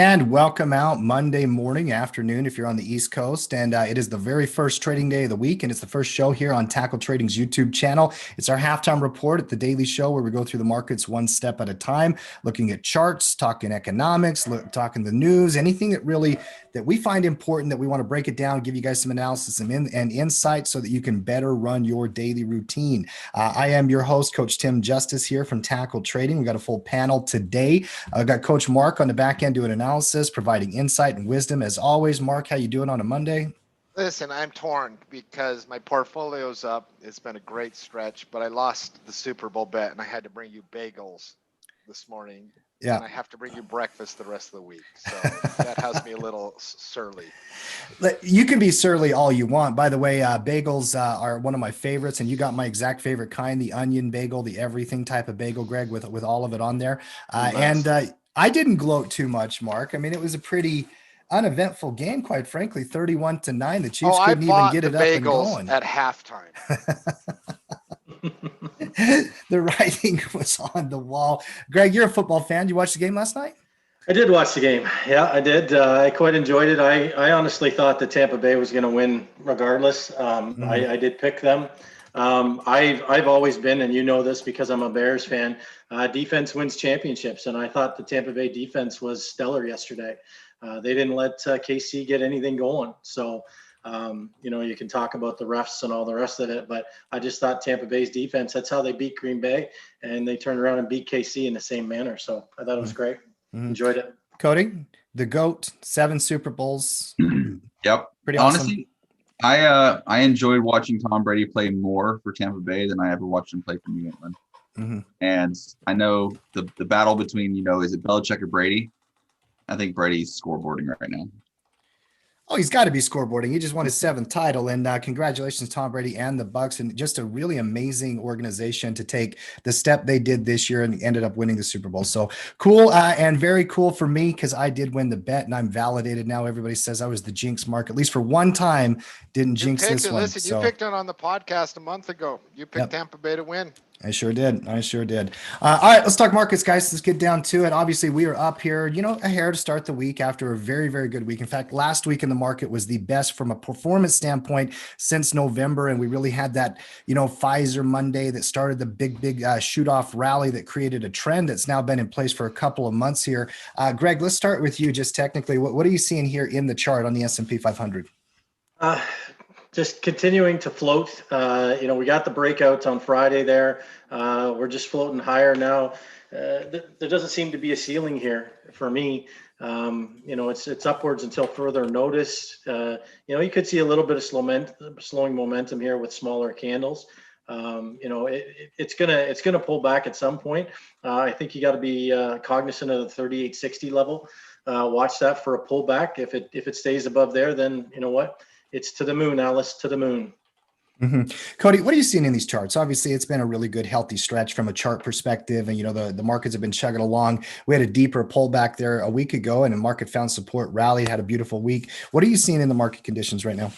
And welcome out Monday morning, afternoon, if you're on the East Coast. And it is the very first trading day of the week, and it's the first show here on Tackle Trading's YouTube channel. It's our halftime report at the daily show where we go through the markets one step at a time, looking at charts, talking economics, talking the news, anything that we find important that we want to break it down, give you guys some analysis and insight so that you can better run your daily routine. I am your host, Coach Tim Justice here from Tackle Trading. We got a full panel today. I've got Coach Mark on the back end doing analysis, providing insight and wisdom. As always, Mark, how you doing on a Monday? Listen, I'm torn because my portfolio's up. It's been a great stretch, but I lost the Super Bowl bet, and I had to bring you bagels this morning. Yeah. And I have to bring you breakfast the rest of the week. So that has me a little surly. You can be surly all you want. By the way, bagels are one of my favorites, and you got my exact favorite kind, the onion bagel, the everything type of bagel, Greg, with all of it on there. Nice. And I didn't gloat too much, Mark. I mean, it was a pretty uneventful game, quite frankly, 31-9. The Chiefs couldn't even get it up and going. At halftime. The writing was on the wall. Greg, you're a football fan. You watched the game last night? I did watch the game. Yeah, I did. I quite enjoyed it. I honestly thought that Tampa Bay was going to win regardless. I did pick them. I've always been, and you know this because I'm a Bears fan, defense wins championships. And I thought the Tampa Bay defense was stellar yesterday. They didn't let KC get anything going. So, you can talk about the refs and all the rest of it, but I just thought Tampa Bay's defense, that's how they beat Green Bay, and they turned around and beat KC in the same manner. So I thought it was great. Enjoyed it. Cody, the GOAT, 7 Super Bowls. Yep. Pretty awesome. Honestly, I enjoyed watching Tom Brady play more for Tampa Bay than I ever watched him play for New England. Mm-hmm. And I know the battle between, is it Belichick or Brady? I think Brady's scoreboarding right now. Oh, he's got to be scoreboarding. He just won his 7th title, and congratulations, Tom Brady and the Bucs, and just a really amazing organization to take the step they did this year and ended up winning the Super Bowl. So cool, and very cool for me because I did win the bet, and I'm validated now. Everybody says I was the jinx, Mark, at least for one time. Didn't jinx this one. Listen, you picked it on the podcast a month ago. You picked Tampa Bay to win. I sure did. All right, let's talk markets, guys. Let's get down to it. Obviously, we are up here, a hair to start the week after a very, very good week. In fact, last week in the market was the best from a performance standpoint since November. And we really had that, Pfizer Monday that started the big shoot off rally that created a trend that's now been in place for a couple of months here. Greg, let's start with you just technically. What are you seeing here in the chart on the S&P 500? Just continuing to float. We got the breakouts on Friday there. We're just floating higher now. There doesn't seem to be a ceiling here for me. It's upwards until further notice. You could see a little bit of slowing momentum here with smaller candles. It's gonna pull back at some point. I think you got to be cognizant of the 3860 level. Watch that for a pullback. If it stays above there, then you know what? It's to the moon, Alice, to the moon. Mm-hmm. Cody, what are you seeing in these charts? Obviously, it's been a really good, healthy stretch from a chart perspective. And, the markets have been chugging along. We had a deeper pullback there a week ago, and the market found support, rallied, had a beautiful week. What are you seeing in the market conditions right now?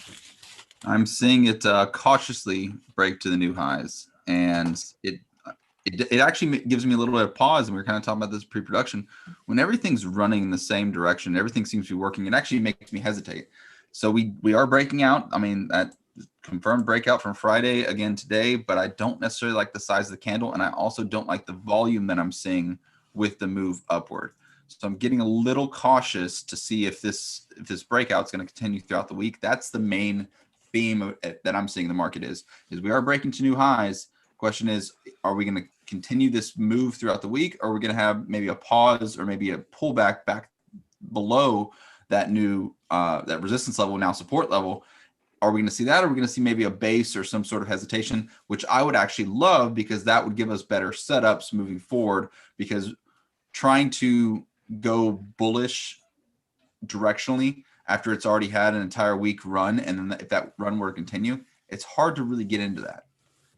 I'm seeing it cautiously break to the new highs. And it actually gives me a little bit of pause. And we were kind of talking about this pre-production. When everything's running in the same direction, everything seems to be working, it actually makes me hesitate. So we are breaking out. I mean, that confirmed breakout from Friday again today, but I don't necessarily like the size of the candle. And I also don't like the volume that I'm seeing with the move upward. So I'm getting a little cautious to see if this breakout is going to continue throughout the week. That's the main theme that I'm seeing in the market is we are breaking to new highs. Question is, are we going to continue this move throughout the week? Or are we going to have maybe a pause or maybe a pullback back below that new that resistance level, now support level? Are we going to see that? Or are we going to see maybe a base or some sort of hesitation, which I would actually love because that would give us better setups moving forward, because trying to go bullish directionally after it's already had an entire week run, and then if that run were to continue, it's hard to really get into that.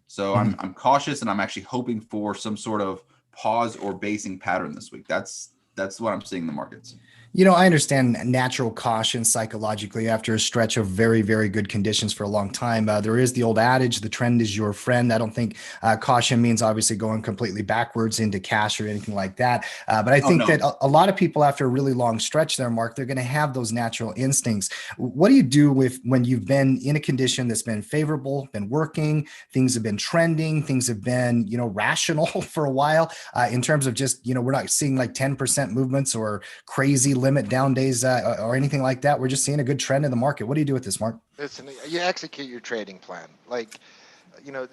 So I'm cautious, and I'm actually hoping for some sort of pause or basing pattern this week. That's what I'm seeing in the markets. I understand natural caution psychologically after a stretch of very, very good conditions for a long time. There is the old adage, the trend is your friend. I don't think caution means obviously going completely backwards into cash or anything like that. But I Oh, think no. that a lot of people after a really long stretch there, Mark, they're going to have those natural instincts. What do you do when you've been in a condition that's been favorable, been working, things have been trending, things have been, rational for a while in terms of just, we're not seeing like 10% movements or crazy limit down days or anything like that. We're just seeing a good trend in the market. What do you do with this, Mark? Listen, you execute your trading plan. Like,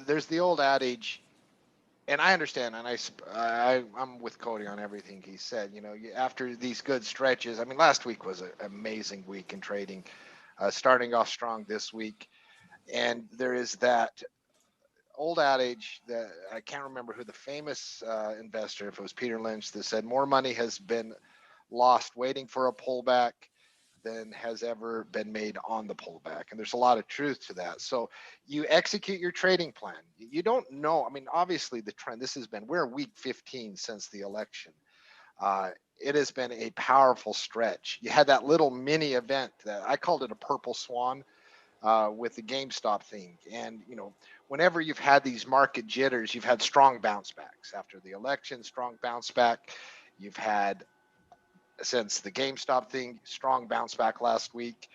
there's the old adage, and I understand, and I'm with Cody on everything he said. After these good stretches, I mean, last week was an amazing week in trading, starting off strong this week, and there is that old adage that I can't remember who the famous investor, if it was Peter Lynch, that said more money has been lost waiting for a pullback than has ever been made on the pullback. And there's a lot of truth to that. So you execute your trading plan. You don't know. I mean, obviously the trend, we're week 15 since the election. It has been a powerful stretch. You had that little mini event that I called it a purple swan with the GameStop thing. And, whenever you've had these market jitters, you've had strong bounce backs after the election, strong bounce back. You've had, since the GameStop thing, strong bounce back last week.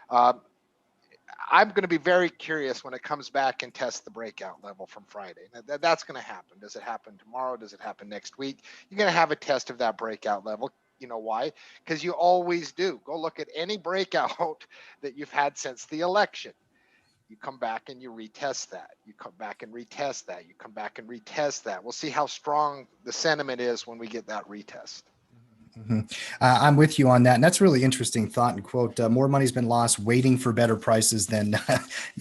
I'm going to be very curious when it comes back and tests the breakout level from Friday. That's going to happen. Does it happen tomorrow? Does it happen next week? You're going to have a test of that breakout level. You know why? Because you always do. Go look at any breakout that you've had since the election. You come back and you retest that. You come back and retest that. You come back and retest that. We'll see how strong the sentiment is when we get that retest. Mm-hmm. I'm with you on that. And that's a really interesting thought and quote. More money's been lost waiting for better prices than,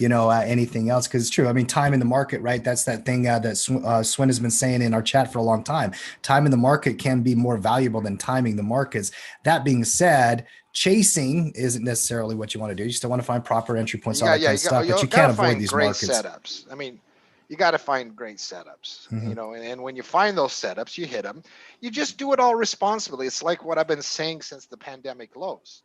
anything else. Because it's true. I mean, time in the market, right? That's that thing that Swin has been saying in our chat for a long time. Time in the market can be more valuable than timing the markets. That being said, chasing isn't necessarily what you want to do. You still want to find proper entry points, all that kind of stuff, but you can't avoid these great markets. Setups. I mean, you got to find great setups, and when you find those setups, you hit them. You just do it all responsibly. It's like what I've been saying since the pandemic lows.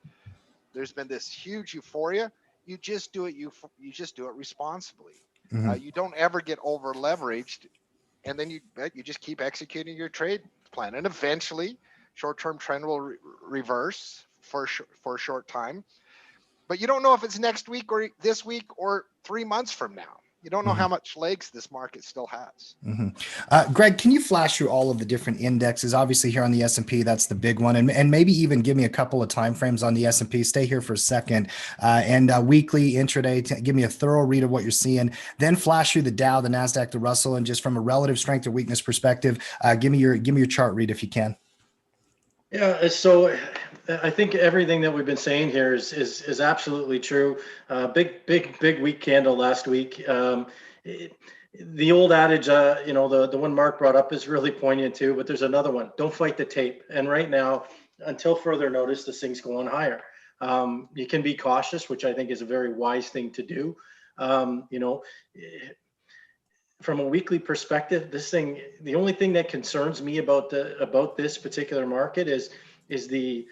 There's been this huge euphoria. You just do it. You just do it responsibly. You don't ever get over leveraged, and then you just keep executing your trade plan, and eventually, short-term trend will reverse for a short time. But you don't know if it's next week or this week or 3 months from now. You don't know how much legs this market still has. Greg, can you flash through all of the different indexes? Obviously here on the S&P, that's the big one. And maybe even give me a couple of timeframes on the S&P. Stay here for a second. And weekly, intraday, give me a thorough read of what you're seeing. Then flash through the Dow, the NASDAQ, the Russell, and just from a relative strength or weakness perspective, give me your chart read if you can. Yeah, so I think everything that we've been saying here is absolutely true. Big weak candle last week. The old adage, the one Mark brought up is really poignant too, but there's another one. Don't fight the tape. And right now, until further notice, this thing's going higher. You can be cautious, which I think is a very wise thing to do. From a weekly perspective, the only thing that concerns me about this particular market is the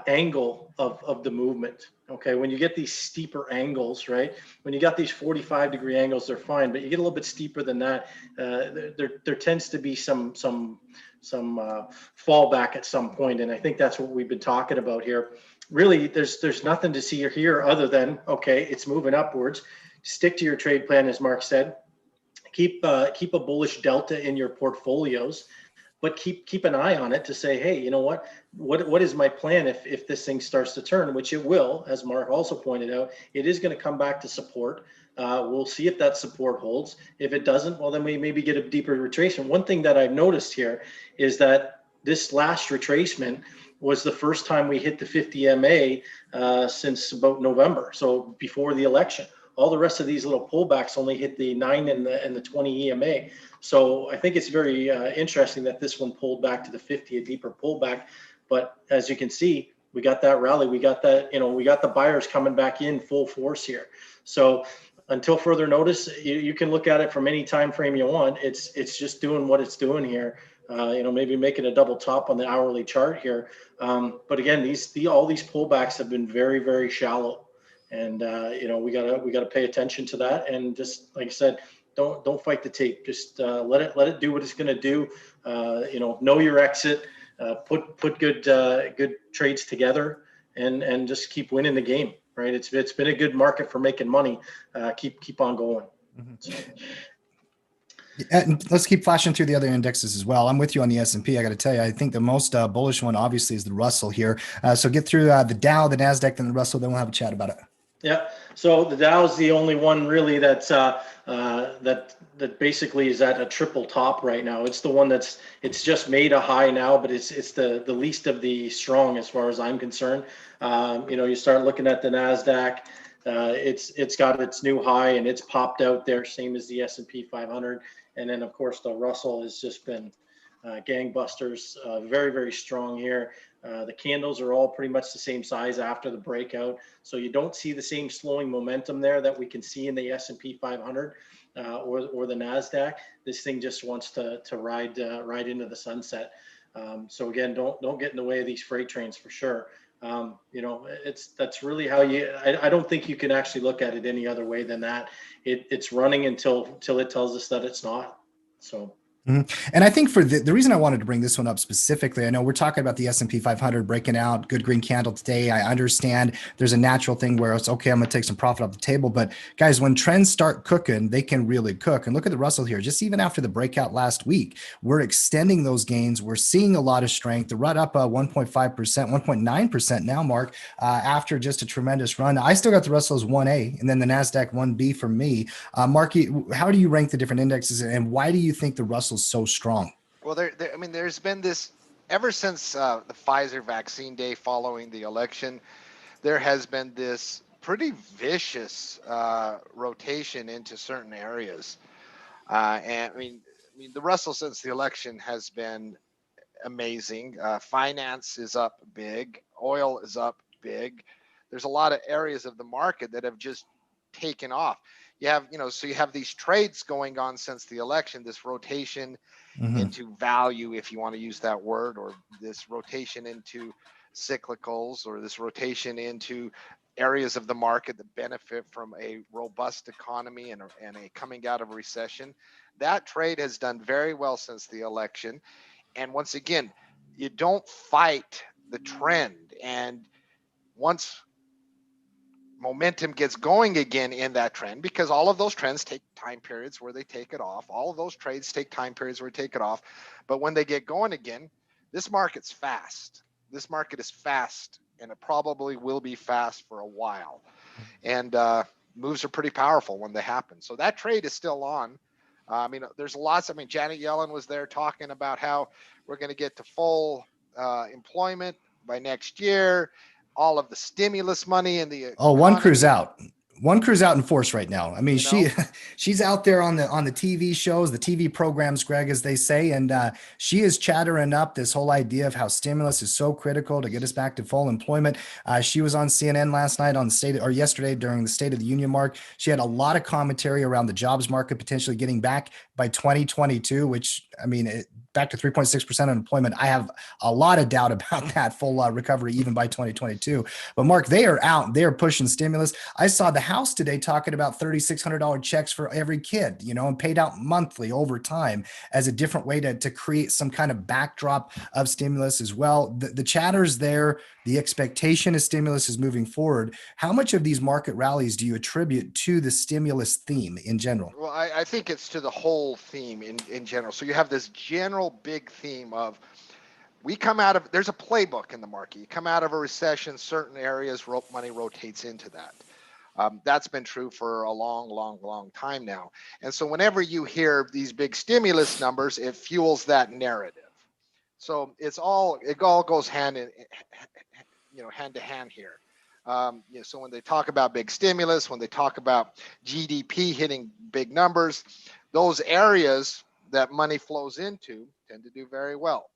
angle of the movement. Okay, when you get these steeper angles, right? When you got these 45-degree angles, they're fine, but you get a little bit steeper than that, there tends to be some fallback at some point, and I think that's what we've been talking about here. Really, there's nothing to see here other than, okay, it's moving upwards. Stick to your trade plan, as Mark said. Keep a bullish delta in your portfolios, but keep an eye on it to say, hey, you know what is my plan if this thing starts to turn, which it will, as Mark also pointed out. It is going to come back to support. We'll see if that support holds. If it doesn't, well, then we maybe get a deeper retracement. One thing that I've noticed here is that this last retracement was the first time we hit the 50 MA since about November, so before the election. All the rest of these little pullbacks only hit the 9 and the 20 EMA. So I think it's very interesting that this one pulled back to the 50, a deeper pullback. But as you can see, we got that rally. We got that, we got the buyers coming back in full force here. So until further notice, you can look at it from any time frame you want. It's just doing what it's doing here. maybe making a double top on the hourly chart here. But again, all these pullbacks have been very, very shallow. And, we gotta pay attention to that. And just like I said, don't fight the tape. Just let it do what it's going to do. Know your exit, put good trades together, and just keep winning the game. Right. It's been a good market for making money. Keep on going. Mm-hmm. So. And let's keep flashing through the other indexes as well. I'm with you on the S&P. I got to tell you, I think the most bullish one obviously is the Russell here. So get through the Dow, the NASDAQ, then the Russell, then we'll have a chat about it. Yeah. So the Dow is the only one really that's that basically is at a triple top right now. It's the one it's just made a high now, but it's the least of the strong as far as I'm concerned. You start looking at the NASDAQ. It's got its new high and it's popped out there, same as the S&P 500. And then of course the Russell has just been gangbusters, very, very strong here. The candles are all pretty much the same size after the breakout. So you don't see the same slowing momentum there that we can see in the S&P 500 or the NASDAQ. This thing just wants to ride into the sunset. So again, don't get in the way of these freight trains for sure. That's really how I don't think you can actually look at it any other way than that. It's running until it tells us that it's not. So. Mm-hmm. And I think for the reason I wanted to bring this one up specifically, I know we're talking about the S&P 500 breaking out, good green candle today. I understand there's a natural thing where it's okay, I'm going to take some profit off the table. But guys, when trends start cooking, they can really cook. And look at the Russell here. Just even after the breakout last week, we're extending those gains. We're seeing a lot of strength. The run up 1.5%, 1.9% now, Mark, after just a tremendous run. I still got the Russell as 1A and then the NASDAQ 1B for me. Marky, how do you rank the different indexes and why do you think the Russell's so strong? Well, there's been this ever since the Pfizer vaccine day following the election. There has been this pretty vicious rotation into certain areas, and I mean, the Russell since the election has been amazing. Finance is up big, oil is up big. There's a lot of areas of the market that have just taken off. You have these trades going on since the election, this rotation into value, if you want to use that word, or this rotation into cyclicals, or this rotation into areas of the market that benefit from a robust economy and a coming out of a recession. That trade has done very well since the election. And once again, you don't fight the trend. And once momentum gets going again in that trend, because all of those trends take time periods where they take it off. All of those trades take time periods where they take it off. But when they get going again, this market's fast. This market is fast, and it probably will be fast for a while. And moves are pretty powerful when they happen. So that trade is still on. There's lots. Janet Yellen was there talking about how we're going to get to full employment by next year. All of the stimulus money and the economy. One crew's out. One crew's out in force right now. She's out there on the TV shows, the TV programs, Greg, as they say, and she is chattering up this whole idea of how stimulus is so critical to get us back to full employment. She was on CNN last night yesterday during the State of the Union mark. She had a lot of commentary around the jobs market potentially getting back by 2022, which back to 3.6% unemployment. I have a lot of doubt about that full recovery even by 2022. But Mark, they are out. They are pushing stimulus. I saw the House today talking about $3,600 checks for every kid, and paid out monthly over time as a different way to create some kind of backdrop of stimulus as well. The chatter's there. The expectation of stimulus is moving forward. How much of these market rallies do you attribute to the stimulus theme in general? Well, I think it's to the whole theme in general. So you have this general big theme of there's a playbook in the market. You come out of a recession, certain areas, money rotates into that. That's been true for a long time now. And so whenever you hear these big stimulus numbers, it fuels that narrative. So it all goes hand to hand here. So when they talk about big stimulus, when they talk about GDP hitting big numbers, those areas that money flows into tend to do very well.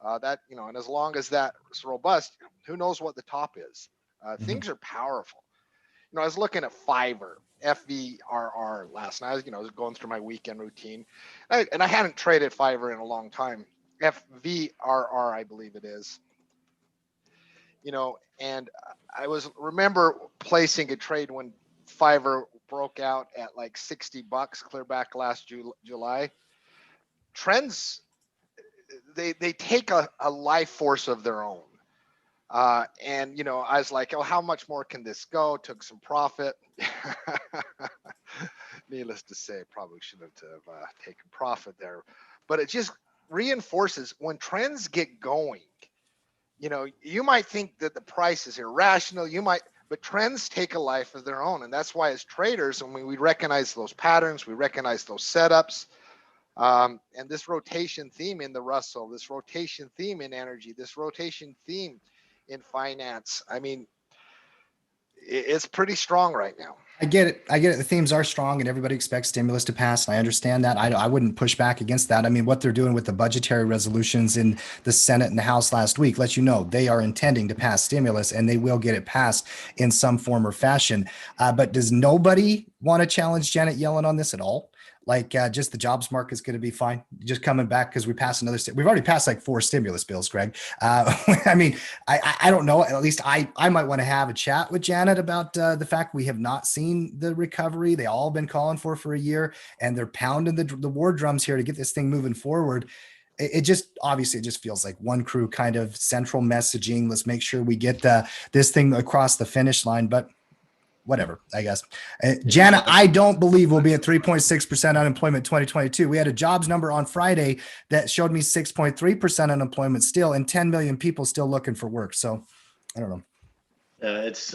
And as long as that's robust, who knows what the top is? Things are powerful. I was looking at Fiverr, FVRR last night. I was going through my weekend routine, and I hadn't traded Fiverr in a long time. FVRR, I believe it is. You know, and I remember placing a trade when Fiverr broke out at like $60 clear back last July. Trends, they take a life force of their own. And, you know, I was like, oh, how much more can this go? Took some profit. Needless to say, probably shouldn't have taken profit there. But it just reinforces when trends get going. You know, you might think that the price is irrational. But trends take a life of their own. And that's why as traders, when we recognize those patterns, we recognize those setups, and this rotation theme in the Russell, this rotation theme in energy, this rotation theme in finance. I mean, it's pretty strong right now. I get it. The themes are strong and everybody expects stimulus to pass. And I understand that. I wouldn't push back against that. I mean, what they're doing with the budgetary resolutions in the Senate and the House last week lets you know they are intending to pass stimulus and they will get it passed in some form or fashion. But does nobody want to challenge Janet Yellen on this at all? Like just the jobs market is going to be fine. Just coming back because we passed we've already passed like 4 stimulus bills, Greg. I mean, I don't know. At least I might want to have a chat with Janet about the fact we have not seen the recovery. They all been calling for a year, and they're pounding the war drums here to get this thing moving forward. It just obviously it just feels like one crew kind of central messaging. Let's make sure we get this thing across the finish line, but. Whatever, I guess. Janet, I don't believe we'll be at 3.6% unemployment 2022. We had a jobs number on Friday that showed me 6.3% unemployment still, and 10 million people still looking for work. So I don't know.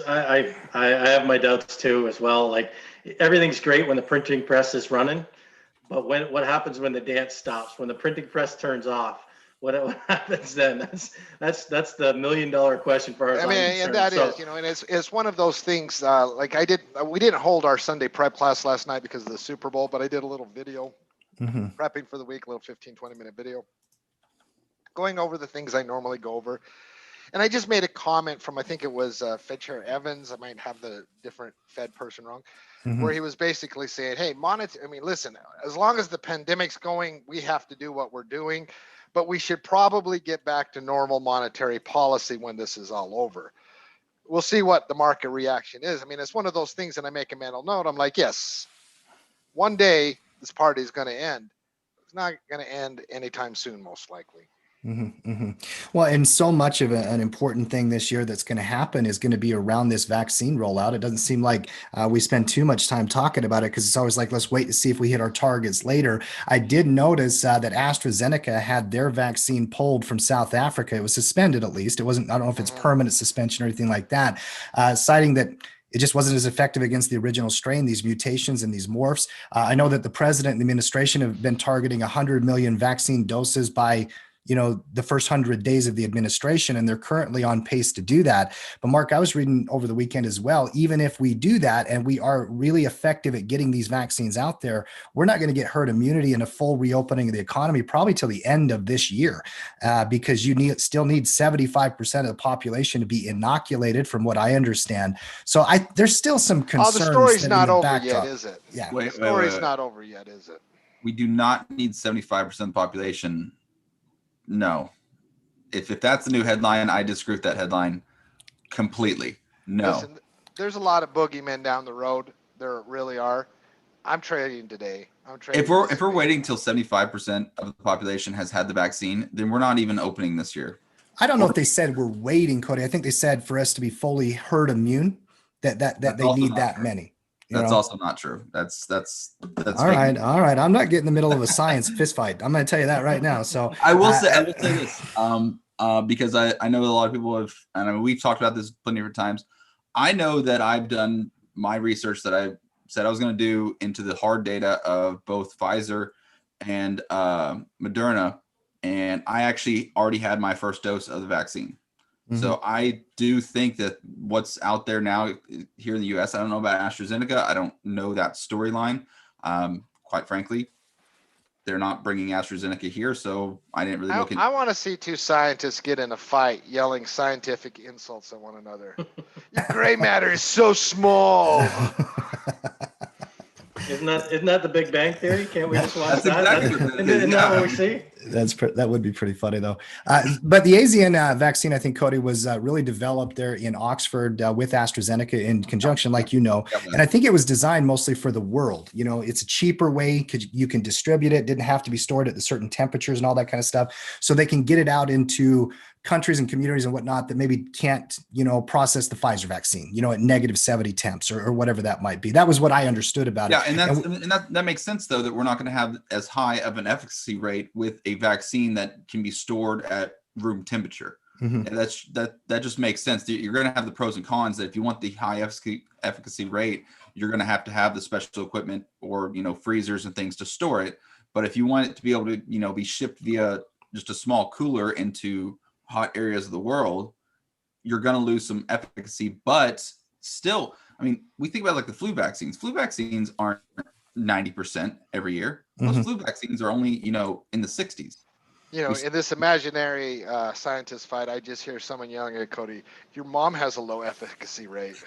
I have my doubts too as well. Like everything's great when the printing press is running, but what happens when the dance stops? When the printing press turns off? What happens then? That's the $1 million question for our. I mean, and that is, you know, and it's one of those things. Like we didn't hold our Sunday prep class last night because of the Super Bowl, but I did a little video prepping for the week, a little 15-20 minute video, going over the things I normally go over. And I just made a comment from, I think it was Fed Chair Evans. I might have the different Fed person wrong, where he was basically saying, hey, listen, as long as the pandemic's going, we have to do what we're doing. But we should probably get back to normal monetary policy when this is all over. We'll see what the market reaction is. I mean, it's one of those things, and I make a mental note. I'm like, yes, one day this party is going to end. It's not going to end anytime soon, most likely. Well, and so much of an important thing this year that's going to happen is going to be around this vaccine rollout. It doesn't seem like we spend too much time talking about it because it's always like, let's wait to see if we hit our targets later. I did notice that AstraZeneca had their vaccine pulled from South Africa. It was suspended, at least. It wasn't, I don't know if it's permanent suspension or anything like that, citing that it just wasn't as effective against the original strain, these mutations and these morphs. I know that the president and the administration have been targeting 100 million vaccine doses by the first 100 days of the administration, and they're currently on pace to do that. But Mark, I was reading over the weekend as well, even if we do that and we are really effective at getting these vaccines out there, we're not going to get herd immunity and a full reopening of the economy probably till the end of this year, because you still need 75% of the population to be inoculated, from what I understand. So there's still some concerns. The story's not over yet, is it? Yeah. The story's not over yet, is it? We do not need 75% of the population. No. If that's the new headline, I disagree with that headline completely. No. Listen, there's a lot of boogeymen down the road. There really are. I'm trading today. If we're waiting till 75% of the population has had the vaccine, then we're not even opening this year. I don't know if they said we're waiting, Cody. I think they said for us to be fully herd immune, that they need that true. Many. That's also not true. That's all right. All right. I'm not getting in the middle of a science fist fight. I'm going to tell you that right now. So I will say this, because I know a lot of people have, and I mean, we've talked about this plenty of times. I know that I've done my research that I said I was going to do into the hard data of both Pfizer and Moderna, and I actually already had my first dose of the vaccine. So I do think that what's out there now here in the U.S., I don't know about AstraZeneca. I don't know that storyline. Quite frankly, they're not bringing AstraZeneca here, so I didn't really look into. I want to see two scientists get in a fight, yelling scientific insults at one another. Your gray matter is so small. Isn't that the Big Bang Theory? Can't we just watch That's that? exactly Isn't that what we see? That would be pretty funny though. But the AZN vaccine, I think, Cody, was really developed there in Oxford with AstraZeneca in conjunction, like you know. And I think it was designed mostly for the world. You know, it's a cheaper way because you can distribute it. Didn't have to be stored at the certain temperatures and all that kind of stuff. So they can get it out into countries and communities and whatnot that maybe can't, you know, process the Pfizer vaccine, you know, at -70 temps or whatever that might be. That was what I understood about it. Yeah, and that makes sense though, that we're not going to have as high of an efficacy rate with a vaccine that can be stored at room temperature. And that just makes sense. You're going to have the pros and cons. That if you want the high efficacy rate, you're going to have the special equipment or, you know, freezers and things to store it. But if you want it to be able to, you know, be shipped via just a small cooler into hot areas of the world, you're going to lose some efficacy. But still, I mean, we think about like the flu vaccines. Flu vaccines aren't 90% every year. Most flu vaccines are only, you know, in the 60s. You know, in this imaginary scientist fight, I just hear someone yelling at Cody, "Your mom has a low efficacy rate."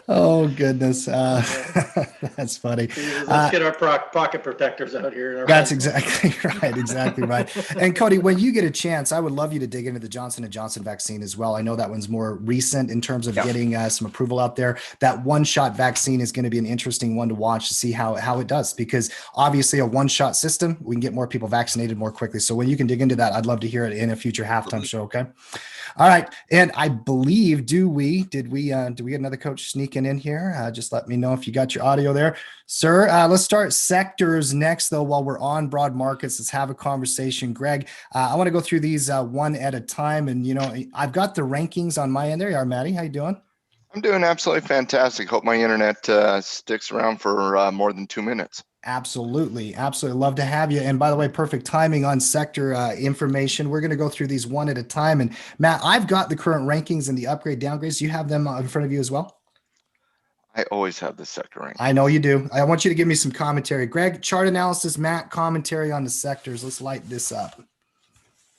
Oh goodness, that's funny. Let's get our pocket protectors out here. That's exactly right. Exactly right. And Cody, when you get a chance, I would love you to dig into the Johnson & Johnson vaccine as well. I know that one's more recent in terms of getting some approval out there. That one-shot vaccine is going to be an interesting one to watch to see how it does, because obviously a one-shot system, we can get more people vaccinated more quickly. So when you can dig into that, I'd love to hear it in a future halftime show. Okay. All right. And I believe, did we get another coach sneaking in here? Just let me know if you got your audio there, sir. Let's start sectors next though. While we're on broad markets, let's have a conversation. Greg, I want to go through these one at a time. And, you know, I've got the rankings on my end. There you are, Maddie. How you doing? I'm doing absolutely fantastic. Hope my internet sticks around for more than 2 minutes. Absolutely. Absolutely. Love to have you. And by the way, perfect timing on sector information. We're going to go through these one at a time. And Matt, I've got the current rankings and the upgrade downgrades. You have them in front of you as well? I always have the sector rankings. I know you do. I want you to give me some commentary. Greg, chart analysis, Matt, commentary on the sectors. Let's light this up.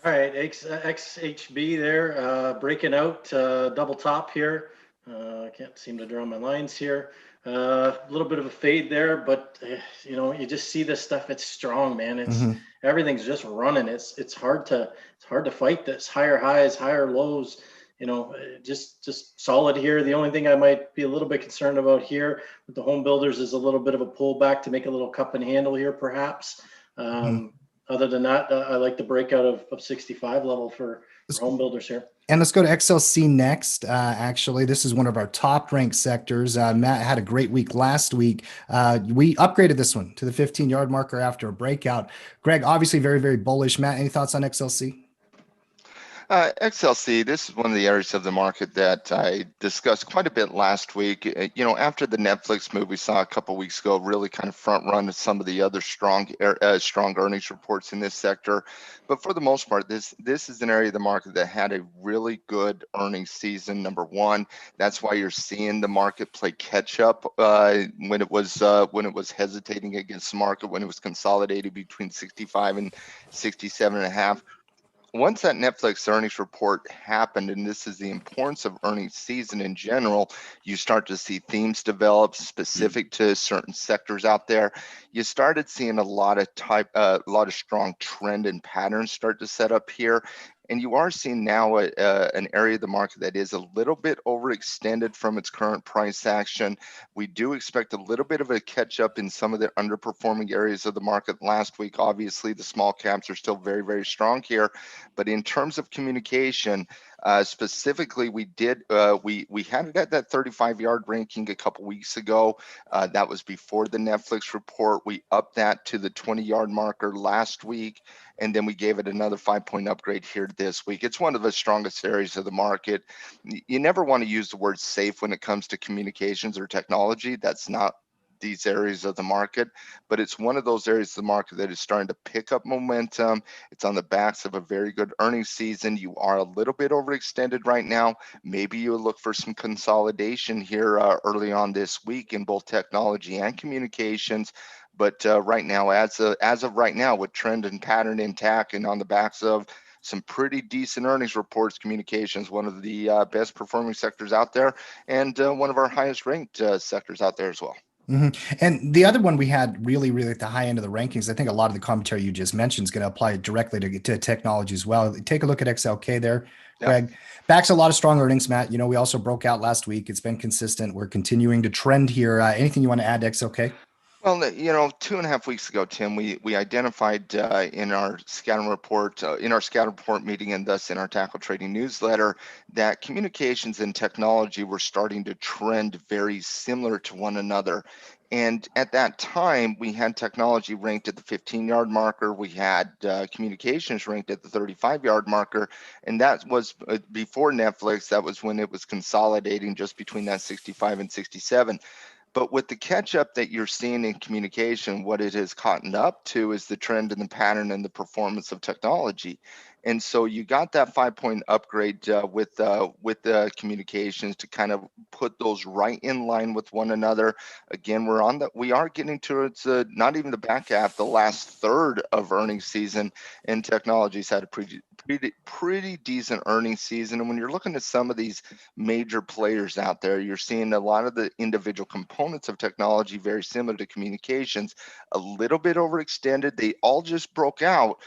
All right, XHB there, breaking out, double top here. I can't seem to draw my lines here. A little bit of a fade there, but you know, you just see this stuff. It's strong, man. It's everything's just running. It's hard to fight this. Higher highs, higher lows. You know, just solid here. The only thing I might be a little bit concerned about here with the home builders is a little bit of a pullback to make a little cup and handle here, perhaps. Other than that, I like the breakout of 65 level for home builders here. And let's go to XLC next. Actually, this is one of our top ranked sectors. Matt had a great week last week. We upgraded this one to the 15-yard marker after a breakout. Greg, obviously very, very bullish. Matt, any thoughts on XLC? XLC, this is one of the areas of the market that I discussed quite a bit last week. You know, after the Netflix move we saw a couple weeks ago really kind of front run some of the other strong earnings reports in this sector. But for the most part, this is an area of the market that had a really good earnings season. Number one, that's why you're seeing the market play catch up when it was hesitating against the market, when it was consolidated between 65 and 67.5. Once that Netflix earnings report happened, and this is the importance of earnings season in general, you start to see themes develop specific to certain sectors out there. You started seeing a lot of strong trend and patterns start to set up here. And you are seeing now an area of the market that is a little bit overextended from its current price action. We do expect a little bit of a catch up in some of the underperforming areas of the market last week. Obviously, the small caps are still very, very strong here. But in terms of communication, specifically, we had it at that 35-yard ranking a couple weeks ago. That was before the Netflix report. We upped that to the 20-yard marker last week, and then we gave it another 5-point upgrade here this week. It's one of the strongest areas of the market. You never want to use the word safe when it comes to communications or technology. That's not these areas of the market, but it's one of those areas of the market that is starting to pick up momentum. It's on the backs of a very good earnings season. You are a little bit overextended right now. Maybe you look for some consolidation here early on this week in both technology and communications. But right now, as of right now, with trend and pattern intact and on the backs of some pretty decent earnings reports, communications, one of the best performing sectors out there, and one of our highest ranked sectors out there as well. And the other one we had really at the high end of the rankings, I think a lot of the commentary you just mentioned is going to apply directly to technology as well. Take a look at XLK there, Yeah. Greg. Backs a lot of strong earnings, Matt. You know, we also broke out last week. It's been consistent. We're continuing to trend here. Anything you want to add to XLK? Well, you know, 2.5 weeks ago, Tim, we identified in our scatter report, meeting, and thus in our tackle trading newsletter, that communications and technology were starting to trend very similar to one another. And at that time, we had technology ranked at the 15-yard marker. We had communications ranked at the 35-yard marker. And that was before Netflix. That was when it was consolidating just between that 65 and 67. But with the catch up that you're seeing in communication, what it has caught up to is the trend and the pattern and the performance of technology. And so you got that 5-point upgrade with the communications to kind of put those right in line with one another. Again, we are getting towards not even the back half, the last third of earnings season, and technology's had a pretty decent earnings season. And when you're looking at some of these major players out there, you're seeing a lot of the individual components of technology very similar to communications, a little bit overextended. They all just broke out.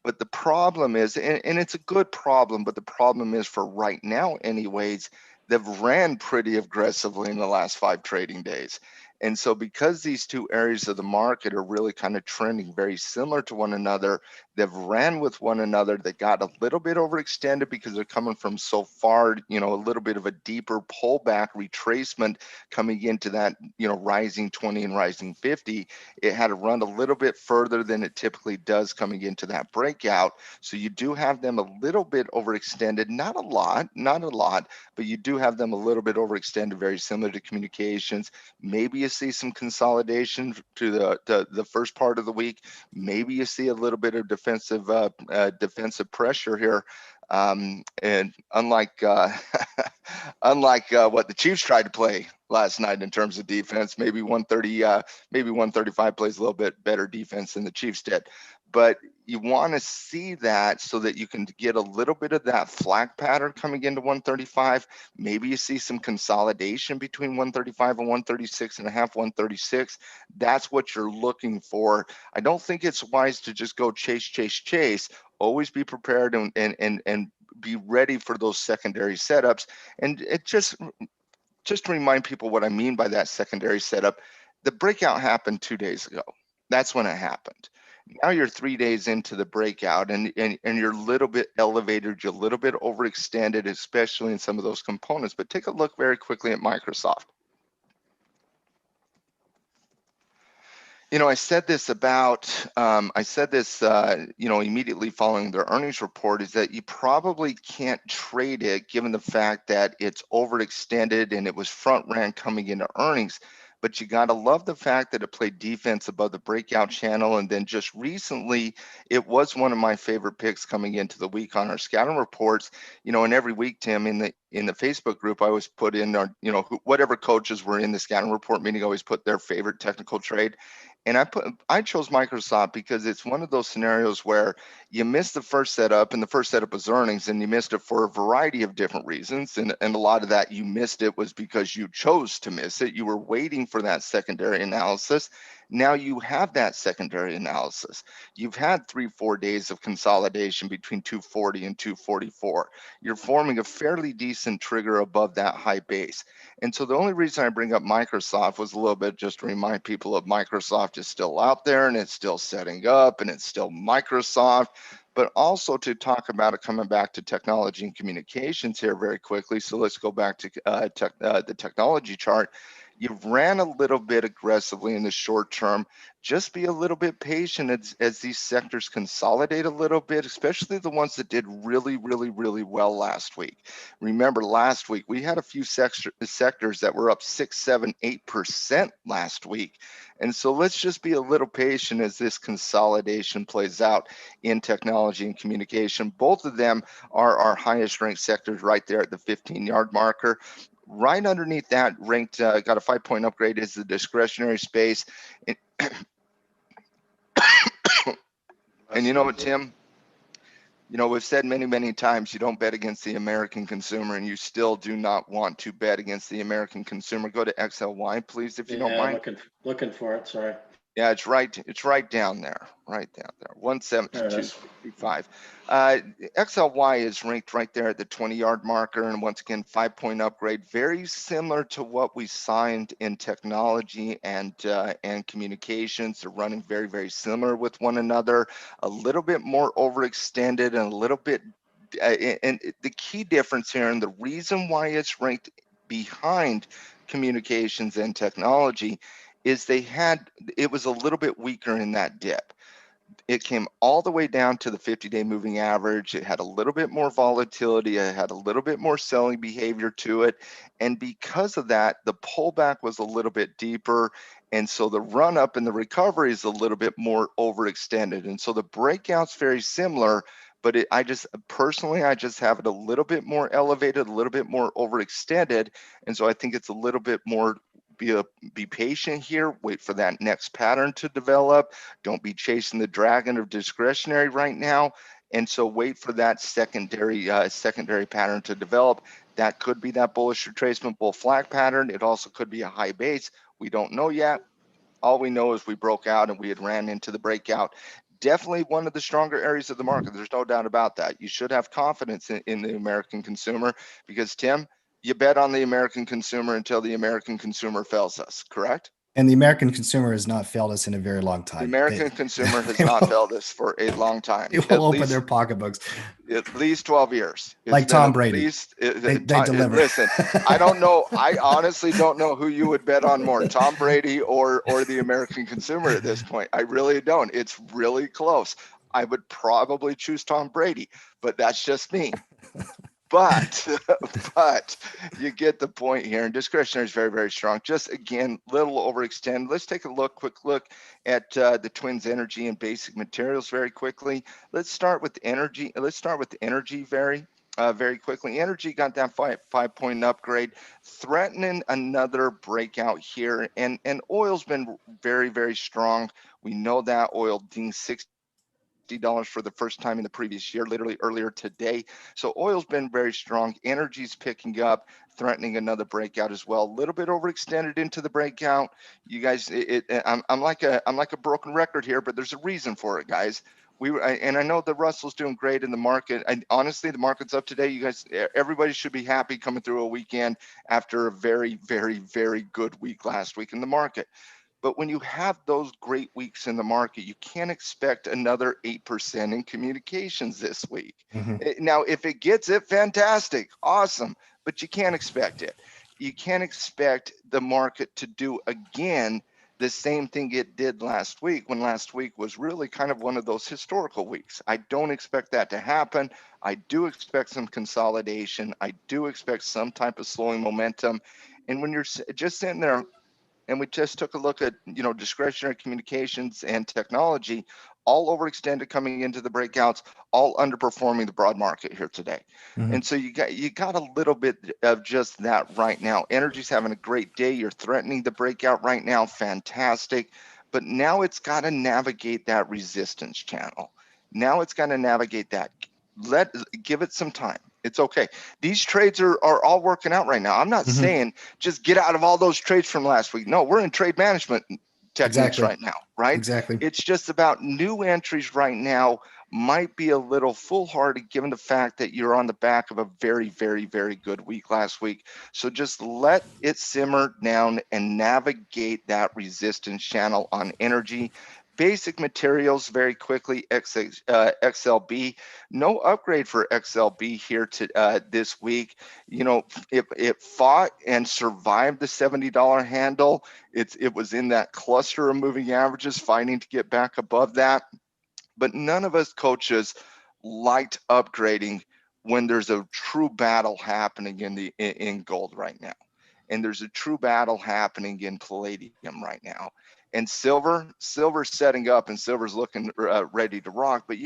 But the problem is, and it's a good problem, but the problem is, for right now anyways, they've ran pretty aggressively in the last 5 trading days. And so because these two areas of the market are really kind of trending very similar to one another, they've ran with one another. They got a little bit overextended because they're coming from so far, you know, a little bit of a deeper pullback retracement coming into that, you know, rising 20 and rising 50. It had to run a little bit further than it typically does coming into that breakout. So you do have them a little bit overextended, not a lot, but you do have them a little bit overextended, very similar to communications. Maybe you see some consolidation to the first part of the week. Maybe you see a little bit of defensive pressure here. And unlike what the Chiefs tried to play last night in terms of defense, maybe 135 plays a little bit better defense than the Chiefs did. But you want to see that so that you can get a little bit of that flag pattern coming into 135. Maybe you see some consolidation between 135 and 136 and a half, 136. That's what you're looking for. I don't think it's wise to just go chase. Always be prepared and be ready for those secondary setups. And it just to remind people what I mean by that secondary setup, the breakout happened 2 days ago. That's when it happened. Now you're 3 days into the breakout and you're a little bit elevated, you're a little bit overextended, especially in some of those components. But take a look very quickly at Microsoft. You know, I said this, you know, immediately following their earnings report, is that you probably can't trade it given the fact that it's overextended and it was front ran coming into earnings. But you got to love the fact that it played defense above the breakout channel. And then just recently, it was one of my favorite picks coming into the week on our scouting reports. You know, and every week, Tim, in the Facebook group, I always put in our, you know, whatever coaches were in the scouting report meeting, I always put their favorite technical trade. And I chose Microsoft because it's one of those scenarios where you missed the first setup, and the first setup was earnings, and you missed it for a variety of different reasons. And a lot of that you missed it was because you chose to miss it. You were waiting for that secondary analysis. Now you have that secondary analysis. You've had 3-4 days of consolidation between 240 and 244. You're forming a fairly decent trigger above that high base. And so the only reason I bring up Microsoft was a little bit just to remind people of Microsoft is still out there and it's still setting up and it's still Microsoft, but also to talk about it coming back to technology and communications here very quickly. So let's go back to the technology chart. You've ran a little bit aggressively in the short term. Just be a little bit patient as these sectors consolidate a little bit, especially the ones that did really well last week. Remember, last week we had a few sectors that were up 6, 7, 8% last week. And so let's just be a little patient as this consolidation plays out in technology and communication. Both of them are our highest ranked sectors right there at the 15-yard marker. Right underneath that, ranked, got a 5-point upgrade, is the discretionary space. And you know what, Tim? You know, we've said many, many times you don't bet against the American consumer, and you still do not want to bet against the American consumer. Go to XLY, please, if you don't Yeah, mind. looking for it. Sorry. Yeah, it's right down there, right down there, There it is. 172.65. XLY is ranked right there at the 20-yard marker, and once again, 5-point upgrade, very similar to what we signed in technology and communications. They're running very, very similar with one another, a little bit more overextended and a little bit. And the key difference here, and the reason why it's ranked behind communications and technology, is it was a little bit weaker in that dip. It came all the way down to the 50-day moving average. It had a little bit more volatility. It had a little bit more selling behavior to it. And because of that, the pullback was a little bit deeper. And so the run up and the recovery is a little bit more overextended. And so the breakout's very similar, but I just have it a little bit more elevated, a little bit more overextended. And so I think it's a little bit more be patient here, wait for that next pattern to develop. Don't be chasing the dragon of discretionary right now. And so wait for that secondary pattern to develop. That could be that bullish retracement bull flag pattern. It also could be a high base. We don't know yet. All we know is we broke out and we had ran into the breakout. Definitely one of the stronger areas of the market. There's no doubt about that. You should have confidence in the American consumer, because Tim, you bet on the American consumer until the American consumer fails us, correct? And the American consumer has not failed us in a very long time. The American consumer has they not will, failed us for a long time. They will open their pocketbooks. At least 12 years. Like Tom Brady. They deliver. Listen, I don't know. I honestly don't know who you would bet on more, Tom Brady or the American consumer at this point. I really don't. It's really close. I would probably choose Tom Brady, but that's just me. But you get the point here, and discretionary is very, very strong. Just again, little overextend. Let's take a quick look at the Twins Energy and Basic Materials very quickly. Let's start with energy. Very quickly. Energy got that 5-point upgrade, threatening another breakout here, and oil's been very, very strong. We know that oil dinged $60 for the first time in the previous year, literally earlier today. So oil's been very strong. Energy's picking up, threatening another breakout as well. A little bit overextended into the breakout. You guys, I'm like a broken record here, but there's a reason for it, guys. And I know the Russell's doing great in the market. And honestly, the market's up today. You guys, everybody should be happy coming through a weekend after a very, very, very good week last week in the market. But when you have those great weeks in the market, you can't expect another 8% in communications this week. Mm-hmm. Now, if it gets it, fantastic, awesome, but you can't expect it. You can't expect the market to do again the same thing it did last week, when last week was really kind of one of those historical weeks. I don't expect that to happen. I do expect some consolidation. I do expect some type of slowing momentum. And when you're just sitting there, and we just took a look at, discretionary communications and technology, all overextended coming into the breakouts, all underperforming the broad market here today. Mm-hmm. And so you got a little bit of just that right now. Energy's having a great day. You're threatening the breakout right now. Fantastic. But now it's got to navigate that resistance channel. Now it's got to navigate that. Give it some time. It's okay. These trades are all working out right now. I'm not saying just get out of all those trades from last week. No, we're in trade management techniques right now, right? Exactly. It's just about new entries right now might be a little foolhardy given the fact that you're on the back of a very, very, very good week last week. So just let it simmer down and navigate that resistance channel on energy. Basic materials very quickly, XLB, no upgrade for XLB here to this week. It fought and survived the $70 handle. It was in that cluster of moving averages, fighting to get back above that. But none of us coaches liked upgrading when there's a true battle happening in gold right now. And there's a true battle happening in palladium right now. And silver's setting up, and silver's looking ready to rock. But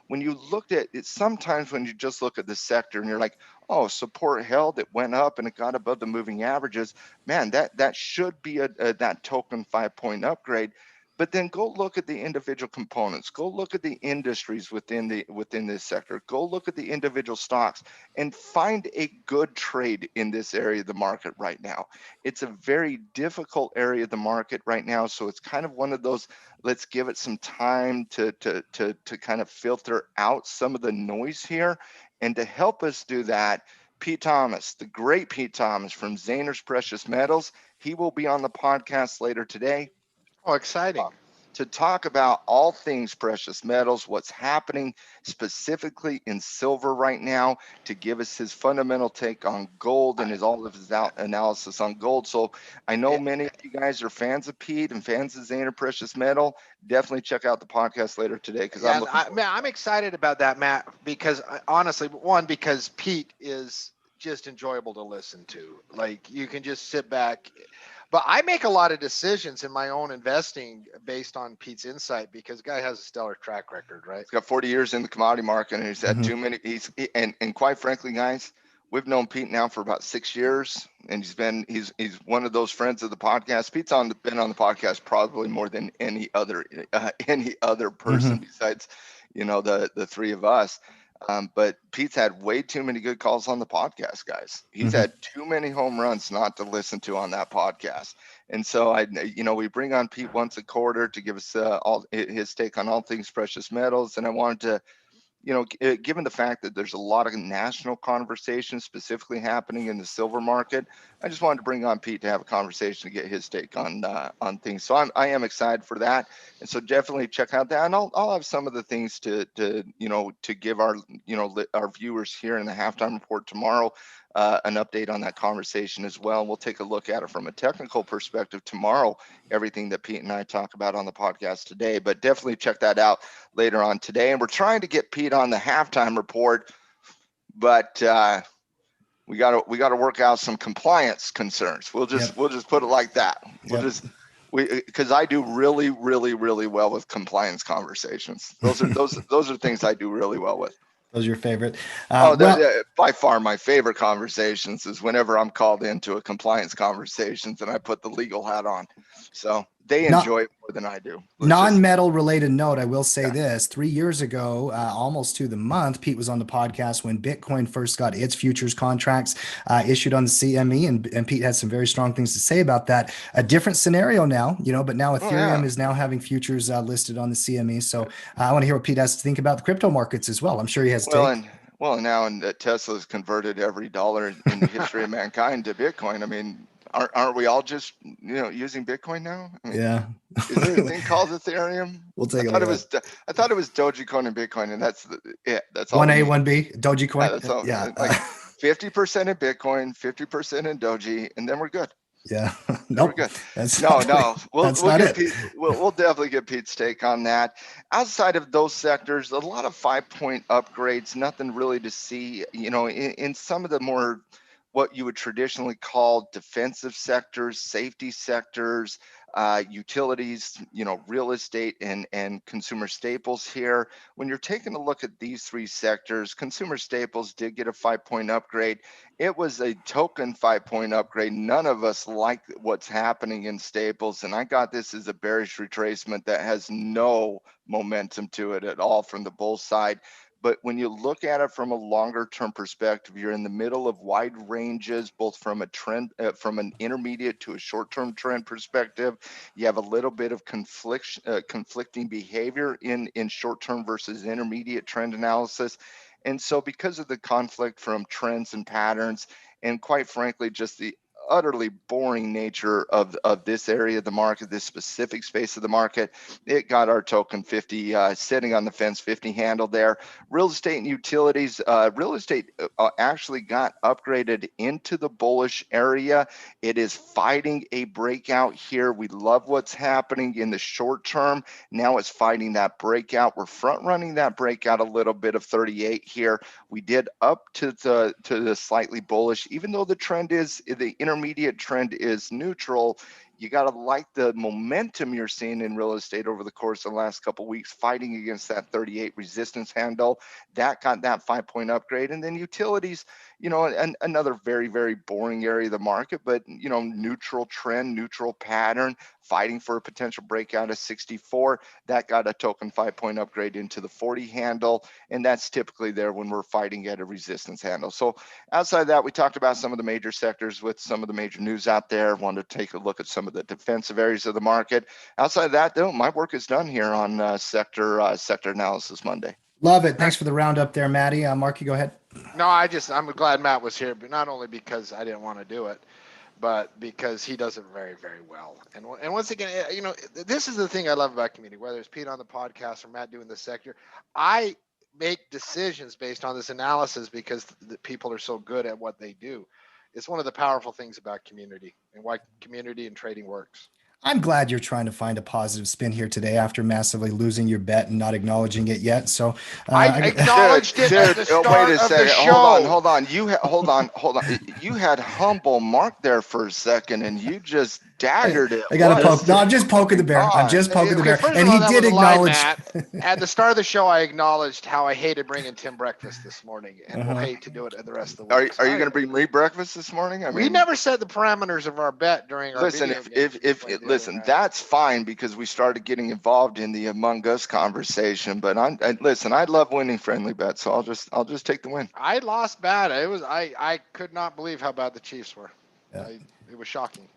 when you looked at it, sometimes when you just look at the sector and you're like, oh, support held, it went up and it got above the moving averages. Man, that should be that token 5-point upgrade. But then go look at the individual components. Go look at the industries within this sector. Go look at the individual stocks and find a good trade in this area of the market right now. It's a very difficult area of the market right now, so it's kind of one of those, let's give it some time to kind of filter out some of the noise here. And to help us do that, Pete Thomas, the great Pete Thomas from Zahner's Precious Metals, he will be on the podcast later today. Oh, exciting. To talk about all things precious metals, what's happening specifically in silver right now, to give us his fundamental take on gold and all of his analysis on gold. So I know many of you guys are fans of Pete and fans of Zahner Precious Metal. Definitely check out the podcast later today, because I'm excited about that, Matt, because honestly, because Pete is just enjoyable to listen to. Like, you can just sit back. But I make a lot of decisions in my own investing based on Pete's insight, because the guy has a stellar track record, right? He's got 40 years in the commodity market, and he's had too many. And quite frankly, guys, we've known Pete now for about 6 years, and he's one of those friends of the podcast. Pete's been on the podcast probably more than any other person besides, the three of us. But Pete's had way too many good calls on the podcast, guys. He's had too many home runs not to listen to on that podcast. And so we bring on Pete once a quarter to give us all his take on all things precious metals. And I wanted to, given the fact that there's a lot of national conversation specifically happening in the silver market, I just wanted to bring on Pete to have a conversation to get his take on things. So I am excited for that, and so definitely check out that. And I'll have some of the things to give our our viewers here in the halftime report tomorrow an update on that conversation as well. We'll take a look at it from a technical perspective tomorrow, everything that Pete and I talk about on the podcast today, but definitely check that out later on today. And we're trying to get Pete on the halftime report, but we got to work out some compliance concerns. We'll just put it like that. Because I do really, really, really well with compliance conversations. Those are things I do really well with. Those are your favorite? By far my favorite conversations is whenever I'm called into a compliance conversations and I put the legal hat on. So they enjoy it more than I do. Non-metal related note, I will say this. 3 years ago, almost to the month, Pete was on the podcast when Bitcoin first got its futures contracts issued on the CME, and Pete had some very strong things to say about that. A different scenario now, but now Ethereum is now having futures listed on the CME. So I want to hear what Pete has to think about the crypto markets as well. I'm sure he has now Tesla's converted every dollar in the history of mankind to Bitcoin. I mean, aren't we all just using Bitcoin now? I mean, is there a thing called Ethereum? We'll take I thought it was Dogecoin and Bitcoin, and that's all. 1A, 1B, Dogecoin. Yeah, that's all. Yeah. Like 50% in Bitcoin, 50% in Doji, and then we're good. Yeah. No, we're good. We'll definitely get Pete's take on that. Outside of those sectors, a lot of 5-point upgrades, nothing really to see, in some of the more what you would traditionally call defensive sectors, safety sectors, utilities, real estate and consumer staples here. When you're taking a look at these three sectors, consumer staples did get a 5-point upgrade. It was a token 5-point upgrade. None of us like what's happening in staples, and I got this as a bearish retracement that has no momentum to it at all from the bull side. But when you look at it from a longer term perspective, you're in the middle of wide ranges, both from a trend, from an intermediate to a short term trend perspective. You have a little bit of conflicting behavior in short term versus intermediate trend analysis. And so because of the conflict from trends and patterns, and quite frankly, just the utterly boring nature of this area of the market, this specific space of the market, it got our token 50 sitting on the fence 50 handle there. Real estate and utilities, real estate actually got upgraded into the bullish area. It is fighting a breakout here. We love what's happening in the short term. Now it's fighting that breakout. We're front running that breakout a little bit of 38 here. We did up to the slightly bullish, even though the trend is the intermediate trend is neutral. You got to like the momentum you're seeing in real estate over the course of the last couple of weeks, fighting against that 38 resistance handle. That got that 5-point upgrade. And then utilities, another very, very boring area of the market, but, neutral trend, neutral pattern, fighting for a potential breakout of 64. That got a token 5-point upgrade into the 40 handle. And that's typically there when we're fighting at a resistance handle. So outside of that, we talked about some of the major sectors with some of the major news out there. Wanted to take a look at some of the defensive areas of the market. Outside of that, though, my work is done here on sector analysis Monday. Love it. Thanks for the roundup there, Maddie. Marky, go ahead. No, I'm glad Matt was here, but not only because I didn't want to do it, but because he does it very, very well. And once again, this is the thing I love about community, whether it's Pete on the podcast or Matt doing the sector. I make decisions based on this analysis because the people are so good at what they do. It's one of the powerful things about community and why community and trading works. I'm glad you're trying to find a positive spin here today after massively losing your bet and not acknowledging it yet. So I acknowledged it at the start wait a of second. the show. Hold on. Hold on. You had humble Mark there for a second, and you just daggered it. I got to poke. No, I'm just poking the bear. I'm just poking the bear. First And of all, he that did was a lie, acknowledge. Matt. At the start of the show, I acknowledged how I hated bringing Tim breakfast this morning, and will hate to do it the rest of the week. Are you going to bring me breakfast this morning? We never set the parameters of our bet during our. Listen, listen, that's fine because we started getting involved in the Among Us conversation. But listen, I love winning friendly bets, so I'll just take the win. I lost bad. I could not believe how bad the Chiefs were. Yeah. It was shocking.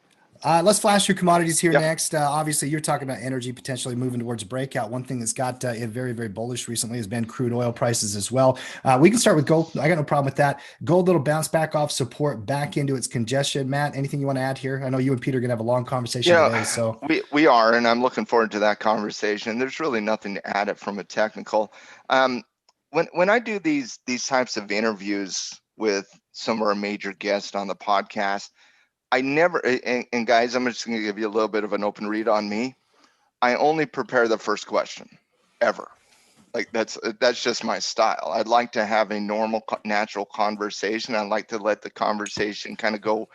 Let's flash through commodities here Yep. next. Obviously, you're talking about energy potentially moving towards breakout. One thing that's got very, very bullish recently has been crude oil prices as well. We can start with gold. I got no problem with that. Gold, little bounce back off support back into its congestion. Matt, anything you want to add here? I know you and Peter are going to have a long conversation today. So we are, and I'm looking forward to that conversation. There's really nothing to add it from a technical. When I do these types of interviews with some of our major guests on the podcast, I never, and guys, I'm just going to give you a little bit of an open read on me. I only prepare the first question ever. Like that's just my style. I'd like to have a normal, natural conversation. I like to let the conversation kind of go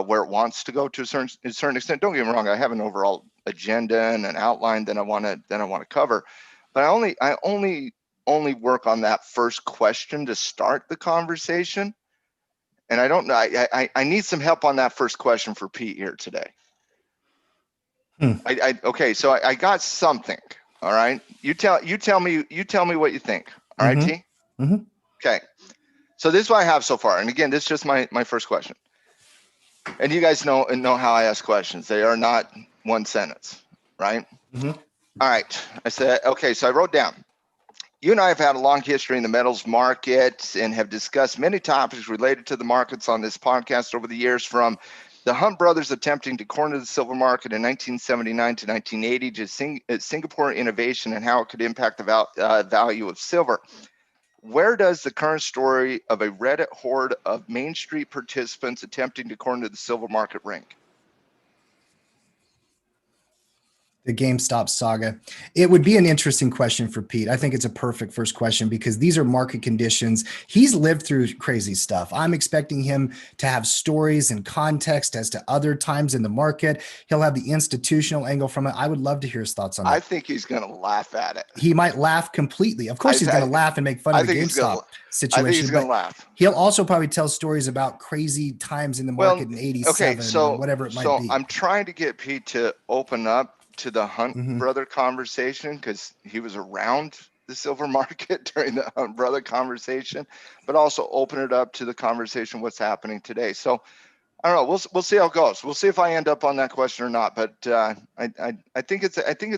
where it wants to go to a certain extent. Don't get me wrong. I have an overall agenda and an outline that I want to cover, but I only work on that first question to start the conversation. And I don't know. I need some help on that first question for Pete here today. Okay, so I got something. All right. You tell me what you think. All right, T. Mm-hmm. Okay. So this is what I have so far. And again, this is just my first question. And you guys know how I ask questions. They are not one sentence, right? Mm-hmm. All right. I said, okay, so I wrote down. You and I have had a long history in the metals market and have discussed many topics related to the markets on this podcast over the years, from the Hunt brothers attempting to corner the silver market in 1979 to 1980 to Singapore innovation and how it could impact the value of silver. Where does the current story of a Reddit horde of Main Street participants attempting to corner the silver market rank? The GameStop saga. It would be an interesting question for Pete. I think it's a perfect first question because these are market conditions. He's lived through crazy stuff. I'm expecting him to have stories and context as to other times in the market. He'll have the institutional angle from it. I would love to hear his thoughts on that. I think he's going to laugh at it. He might laugh completely. Of course, he's going to laugh and make fun of the GameStop situation. I think he's going to laugh. He'll also probably tell stories about crazy times in the market in 87 or whatever it might be. So I'm trying to get Pete to open up to the Hunt brother conversation because he was around the silver market during the Hunt brother conversation, but also open it up to the conversation what's happening today. So I don't know. We'll see how it goes. We'll see if I end up on that question or not. But I think it's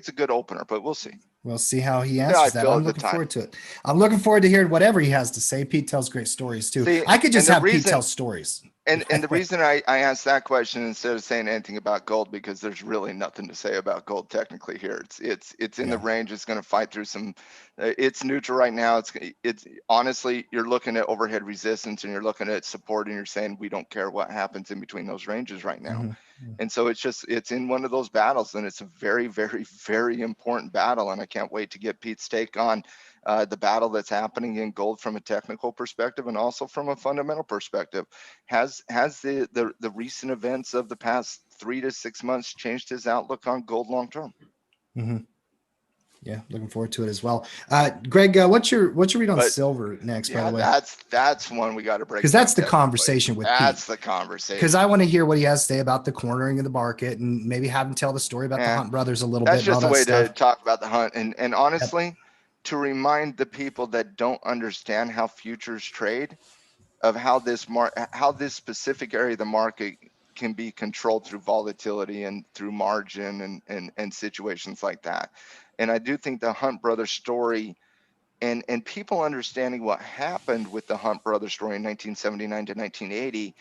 a good opener. But we'll see. We'll see how he answers that. I'm looking forward to it. I'm looking forward to hearing whatever he has to say. Pete tells great stories too. See, I could just have Pete tell stories. And the reason I asked that question instead of saying anything about gold, because there's really nothing to say about gold technically here. It's in the range. It's going to fight through some. It's neutral right now. It's honestly, you're looking at overhead resistance and you're looking at support and you're saying we don't care what happens in between those ranges right now. And so it's in one of those battles, and it's a very, very, very important battle. And I can't wait to get Pete's take on the battle that's happening in gold from a technical perspective and also from a fundamental perspective. Has the recent events of the past 3 to 6 months changed his outlook on gold long term? Yeah, looking forward to it as well. Greg, what's your read on But silver next, by yeah, the way? that's one we got to break Because down that's the technically. conversation with Pete. That's the Because conversation. I want to hear what he has to say about the cornering of the market and maybe have him tell the story about the Yeah. Hunt brothers a little That's bit and all just a that way to stuff. talk about the hunt. And Yep. honestly, to remind the people that don't understand how futures trade of how this specific area of the market can be controlled through volatility and through margin and situations like that. And I do think the Hunt brothers story and people understanding what happened with the Hunt brothers story in 1979 to 1980,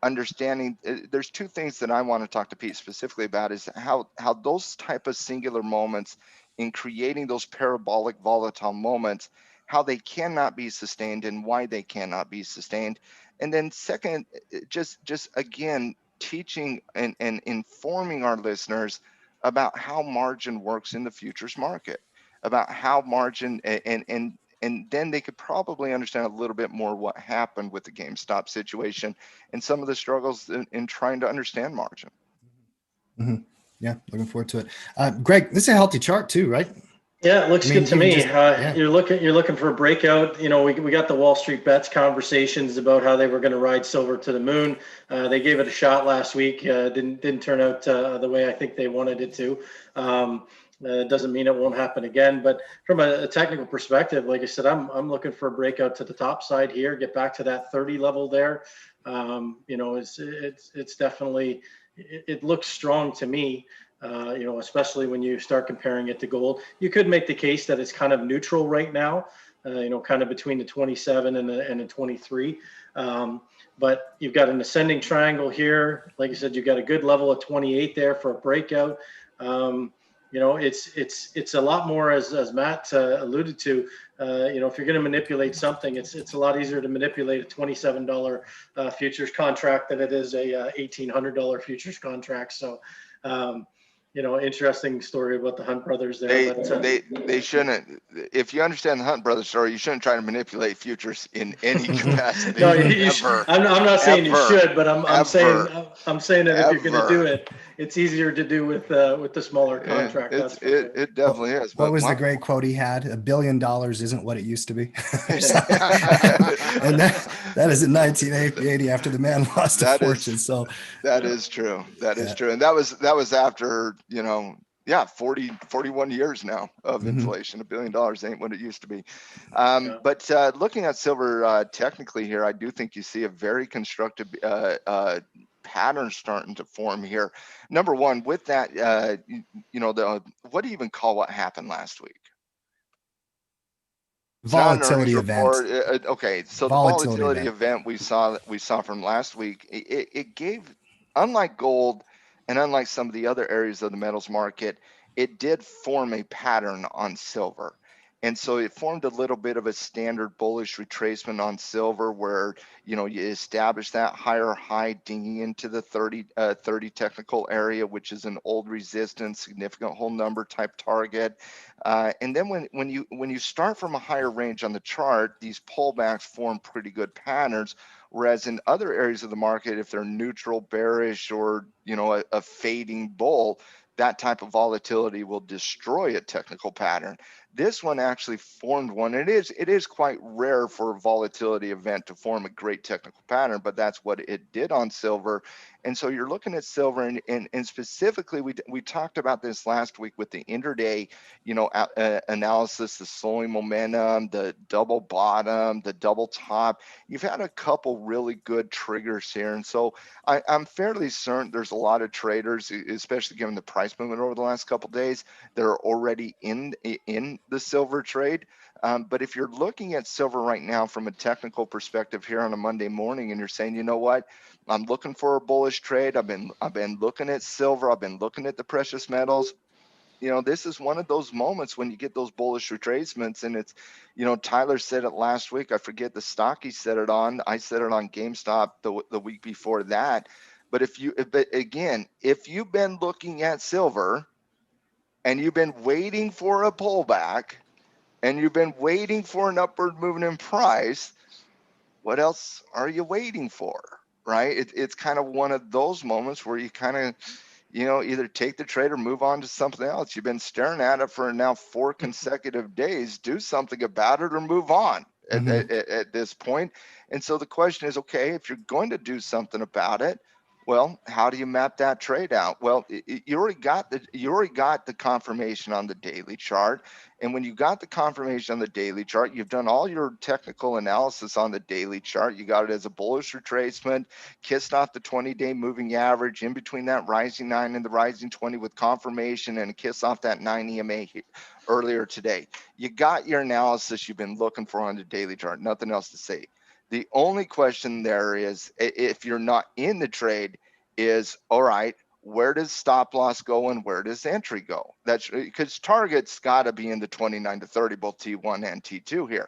understanding there's two things that I want to talk to Pete specifically about is how those type of singular moments in creating those parabolic volatile moments, how they cannot be sustained and why they cannot be sustained. And then second, just again teaching and informing our listeners about how margin works in the futures market, about how margin and then they could probably understand a little bit more what happened with the GameStop situation and some of the struggles in trying to understand margin. Mm-hmm. Yeah, looking forward to it. Greg, this is a healthy chart too, right? Yeah, it looks good to even me. just- yeah. You're looking for a breakout. You know, we got the Wall Street Bets conversations about how they were going to ride silver to the moon. They gave it a shot last week. Didn't turn out the way I think they wanted it to. Doesn't mean it won't happen again. But from a technical perspective, like I said, I'm looking for a breakout to the top side here. Get back to that 30 level there. You know, it's definitely it looks strong to me. You know, especially when you start comparing it to gold. You could make the case that it's kind of neutral right now, you know, kind of between the 27 and the 23. But you've got an ascending triangle here. Like I said, you've got a good level of 28 there for a breakout. You know, it's a lot more, as Matt alluded to. You know, if you're going to manipulate something, it's a lot easier to manipulate a $27 futures contract than it is a $1,800 futures contract. So, you know, interesting story about the Hunt brothers there. They shouldn't. If you understand the Hunt brothers story, you shouldn't try to manipulate futures in any capacity. No, ever. I'm not saying you should, but I'm saying that if you're going to do Ever. it, it's easier to do with the smaller contract. That's for sure. It definitely is. What But was the great quote he had? $1 billion isn't what it used to be. and that is in 1980 after the man lost a fortune. So that is true. That is true. And that was after, you know, 41 years now of inflation. $1 billion ain't what it used to be. But looking at silver technically here, I do think you see a very constructive pattern starting to form here. Number one, with that, you know, what do you even call what happened last week? volatility event. Okay, so the volatility event we saw from last week, it gave, unlike gold and unlike some of the other areas of the metals market, it did form a pattern on silver. And so it formed a little bit of a standard bullish retracement on silver where, you know, you establish that higher high dinging into the 30 technical area, which is an old resistance, significant whole number type target. And then when you start from a higher range on the chart, these pullbacks form pretty good patterns. Whereas in other areas of the market, if they're neutral, bearish, or, you know, a fading bull, that type of volatility will destroy a technical pattern. This one actually formed one. It is quite rare for a volatility event to form a great technical pattern, but that's what it did on silver. And so you're looking at silver, and specifically, we talked about this last week with the intraday, you know, analysis, the slowing momentum, the double bottom, the double top. You've had a couple really good triggers here, and so I'm fairly certain there's a lot of traders, especially given the price movement over the last couple of days, that are already in the silver trade. But if you're looking at silver right now from a technical perspective here on a Monday morning, and you're saying, you know what, I'm looking for a bullish trade. I've been looking at silver. I've been looking at the precious metals. You know, this is one of those moments when you get those bullish retracements, and it's, you know, Tyler said it last week. I forget the stock he said it on. I said it on GameStop the week before that. But if you've been looking at silver and you've been waiting for a pullback and you've been waiting for an upward movement in price, what else are you waiting for? Right? It's kind of one of those moments where you kind of, either take the trade or move on to something else. You've been staring at it for now 4 consecutive days. Do something about it or move on at this point. And so the question is, okay, if you're going to do something about it, well, how do you map that trade out? Well, you already got the confirmation on the daily chart. And when you got the confirmation on the daily chart, you've done all your technical analysis on the daily chart. You got it as a bullish retracement, kissed off the 20-day moving average, in between that rising 9 and the rising 20 with confirmation, and a kiss off that 9 EMA earlier today. You got your analysis you've been looking for on the daily chart. Nothing else to say. The only question there is, if you're not in the trade, is, all right, where does stop loss go and where does entry go? That's because target's got to be in the 29 to 30, both T1 and T2 here.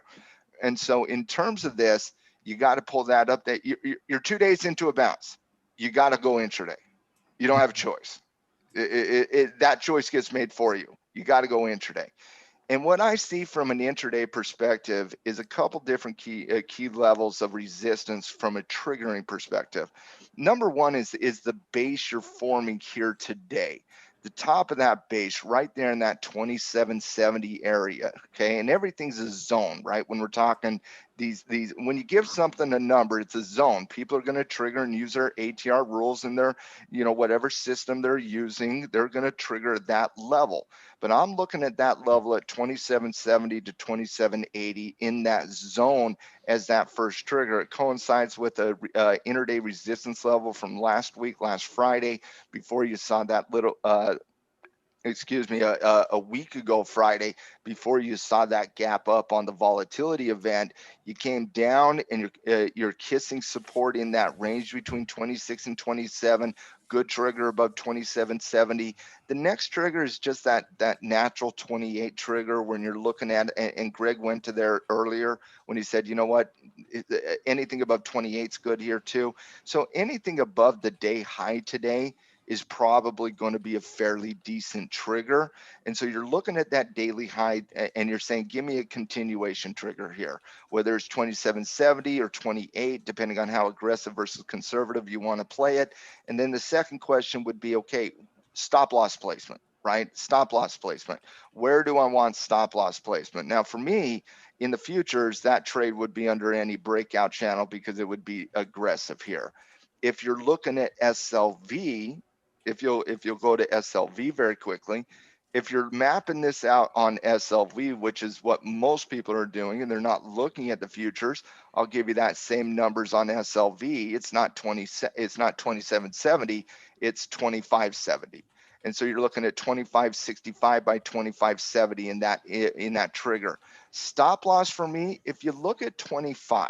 And so in terms of this, you got to pull that up. That you're 2 days into a bounce. You got to go intraday. You don't have a choice. That choice gets made for you. You got to go intraday. And what I see from an intraday perspective is a couple different key levels of resistance from a triggering perspective. Number one is the base you're forming here today. The top of that base right there in that 2770 area, okay? And everything's a zone, right? When we're talking these when you give something a number, it's a zone. People are going to trigger and use their ATR rules in their, whatever system they're using, they're going to trigger that level. But I'm looking at that level at 2770 to 2780 in that zone as that first trigger. It coincides with a intraday resistance level from last week, last Friday, before you saw that little a week ago Friday, before you saw that gap up on the volatility event. You came down and you're kissing support in that range between 26 and 27. Good trigger above 2770. The next trigger is just that natural 28 trigger when you're looking at, and Greg went to there earlier when he said, you know what, anything above 28 is good here too. So anything above the day high today is probably going to be a fairly decent trigger. And so you're looking at that daily high and you're saying, give me a continuation trigger here, whether it's 2770 or 28, depending on how aggressive versus conservative you want to play it. And then the second question would be, okay, stop loss placement, right? Stop loss placement. Where do I want stop loss placement? Now, for me, in the futures, that trade would be under any breakout channel because it would be aggressive here. If you're looking at SLV, if you'll go to SLV very quickly, if you're mapping this out on SLV, which is what most people are doing, and they're not looking at the futures, I'll give you that same numbers on SLV. It's not 2770, it's 2570. And so you're looking at 2565 by 2570 in that trigger. Stop loss for me, if you look at 25,